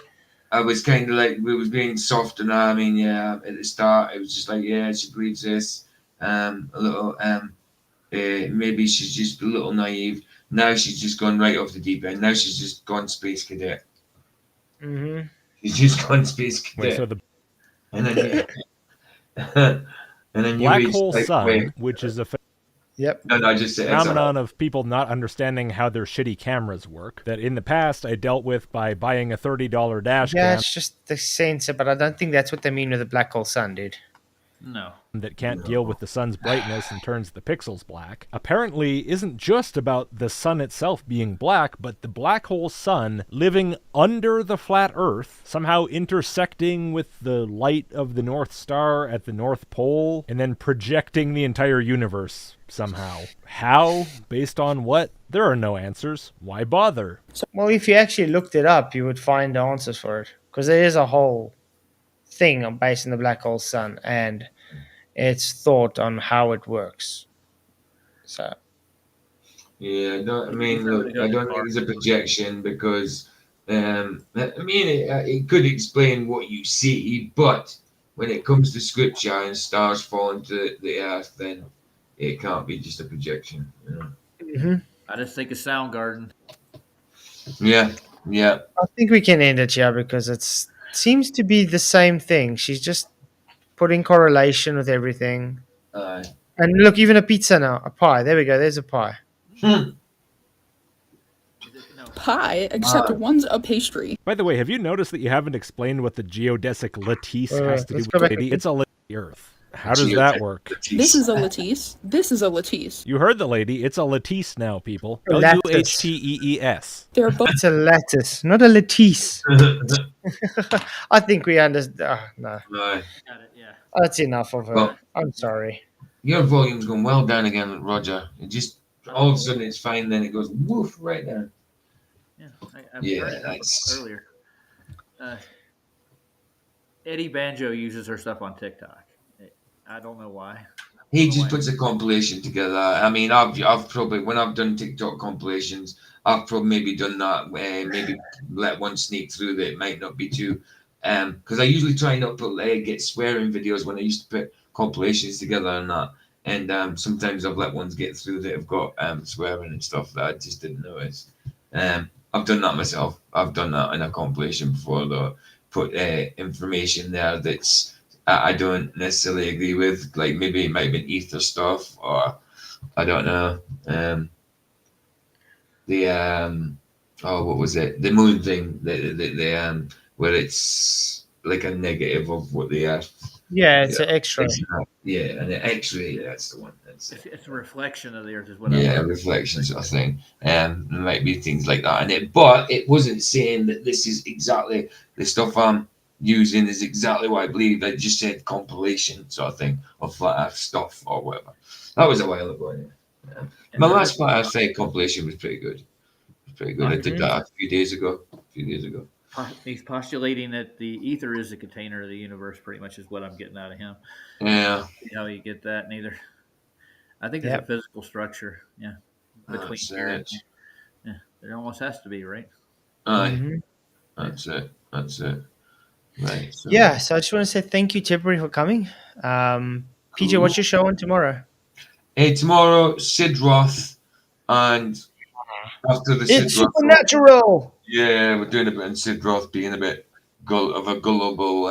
I was kind of like we was being soft, and I mean, yeah, at the start it was just like, yeah, she believes this. A little, maybe she's just a little naive. Now she's just gone right off the deep end. Now she's just gone space cadet. Mm-hmm. She's just gone space cadet. Wait, so and then you and then you Black reach hole like, sun, wait, which is a Yep. no, I just said phenomenon of people not understanding how their shitty cameras work, that in the past I dealt with by buying a $30 dash Yeah, cam it's just the sensor, but I don't think that's what they mean with a black hole sun, dude. No. that can't deal with the sun's brightness and turns the pixels black, apparently isn't just about the sun itself being black, but the black hole sun living under the flat Earth, somehow intersecting with the light of the North Star at the North Pole, and then projecting the entire universe somehow. How? Based on what? There are no answers. Why bother? Well, if you actually looked it up, you would find the answers for it. Because there is a whole thing based on the black hole sun and its thought on how it works. So yeah, I mean, look, I don't think it's a projection because, I mean, it could explain what you see, but when it comes to scripture and stars falling to the earth, then it can't be just a projection. You know? mm-hmm. I just think of Soundgarden. Yeah, yeah. I think we can end it here because it seems to be the same thing. She's just putting correlation with everything. And look, even a pizza now, a pie. There we go. There's a pie. Pie, except one's a pastry. By the way, have you noticed that you haven't explained what the geodesic lattice has to do let's with go the back. lady? It's a Earth. How does that work? This is a lattice. This is a lattice. You heard the lady. It's a lattice now, people. Lattice. Lattees. They're both. It's a lattice, not a lattice. I think we understand. No, Right. Got it, yeah. that's enough of her. Well- I'm sorry. Your volume's gone well down again, Roger. It just all of a sudden it's fine, then it goes woof right down. Yeah, I've Yeah, heard it that's- earlier. Eddie Banjo uses her stuff on TikTok. I don't know why. He just puts a compilation together. I mean, I've probably when I've done TikTok compilations, I've probably maybe done that. Maybe let one sneak through that it might not be too. Because I usually try not to get swearing videos when I used to put compilations together and that. And sometimes I've let ones get through that have got swearing and stuff that I just didn't notice. I've done that myself. I've done that in a compilation before, though. Put information there that's I don't necessarily agree with. Like maybe it might have been ether stuff, or I don't know. What was it? The moon thing. The where it's like a negative of what the earth. Yeah, it's an X-ray. Yeah, and the X-ray. That's the one. That's it. It's a reflection of the Earth, is what. Yeah, a reflection sort of thing. There might be things like that in it, but it wasn't saying that this is exactly the stuff I'm using is exactly what I believe. I just said compilation sort of thing of flat Earth stuff or whatever. That was a while ago. Yeah. My last flat Earth thing compilation was pretty good. I did that a few days ago. He's postulating that the ether is the container of the universe. Pretty much is what I'm getting out of him. Yeah. See how you get that? Neither. I think there's a physical structure. Yeah. Between here and yeah, there almost has to be, right? That's it. Right. So. Yeah, so I just want to say thank you to everybody for coming. PJ, what's your show on tomorrow? Tomorrow, Sid Roth, and after the It's Sid Roth, supernatural. yeah, we're doing a bit on Sid Roth being a bit of a gullible,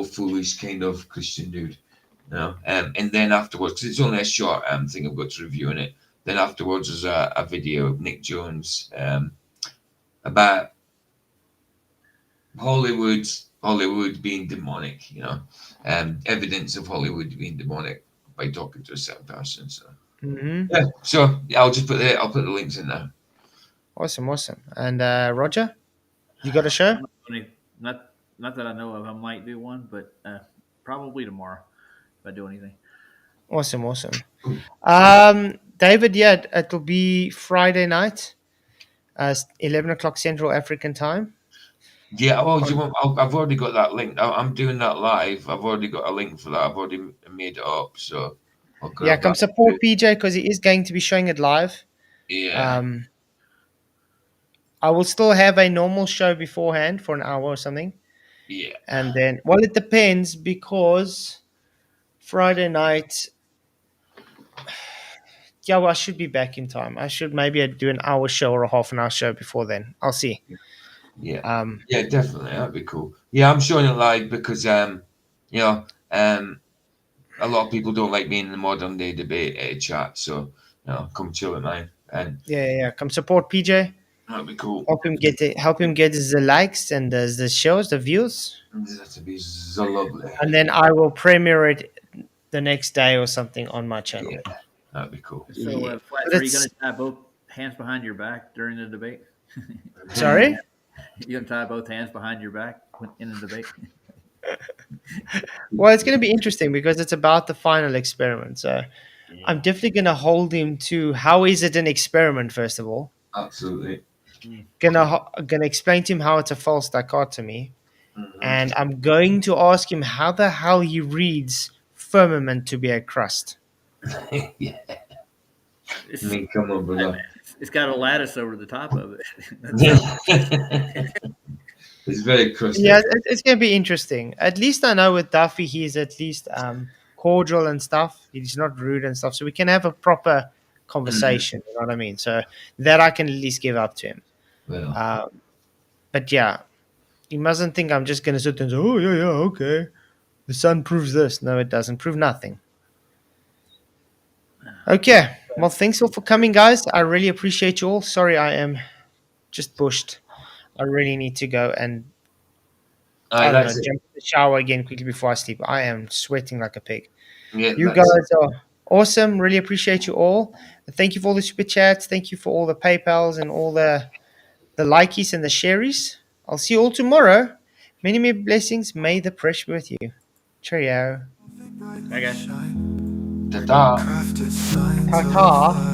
foolish kind of Christian dude. No, and then afterwards, because it's only a short thing I've got to review in it. Then afterwards, there's a video of Nick Jones about Hollywood being demonic, evidence of Hollywood being demonic by talking to a certain person. So yeah, so I'll put the links in there. Awesome. And Roger, you got a show? Not that I know of. I might do one, but probably tomorrow if I do anything. Awesome. David, yeah, it'll be Friday night, 11 o'clock Central African time. Yeah, well, I've already got that link. I'm doing that live. I've already got a link for that. I've already made it up. So come support PJ because he is going to be showing it live. Yeah. I will still have a normal show beforehand for an hour or something. Yeah. And then, well, it depends because Friday night. Yeah, well, I should be back in time. I should maybe do an hour show or a half an hour show before then. I'll see. Yeah. Um, Yeah, definitely. That'd be cool. Yeah, I'm showing it live because you know, a lot of people don't like being in the modern day debate chat, so come chill with mine, and yeah. Come support PJ. that'd be cool. Help him get the likes and the shows, the views, That'd be so lovely. and then I will premiere it the next day or something on my channel. Yeah, that'd be cool. So, Flats, are you going to tie both hands behind your back during the debate? Sorry? You going to tie both hands behind your back in the debate? Well, it's going to be interesting because it's about the final experiment. So I'm definitely going to hold him to how is it an experiment, first of all. Absolutely. Gonna explain to him how it's a false dichotomy. And I'm going to ask him how the hell he reads firmament to be a crust. Yeah. I mean, come on, brother. It's got a lattice over the top of it. It's very crusty. Yeah, it's going to be interesting. At least I know with Duffy, he's at least cordial and stuff. He's not rude and stuff. So we can have a proper conversation. You know what I mean? So that I can at least give up to him. Well. But yeah, you mustn't think I'm just going to sit there and say, oh, yeah, okay. The sun proves this. No, it doesn't prove nothing. Okay. Well, thanks all for coming, guys. I really appreciate you all. Sorry, I am just pushed. I really need to go and jump in the shower again quickly before I sleep. I am sweating like a pig. Yeah, you guys are awesome. Really appreciate you all. Thank you for all the super chats. Thank you for all the PayPals and all the likies and the sharies. I'll see you all tomorrow. Many, many blessings. May the pressure be with you. Cheerio. Bye, guys. Ta-ta. Ta-ta.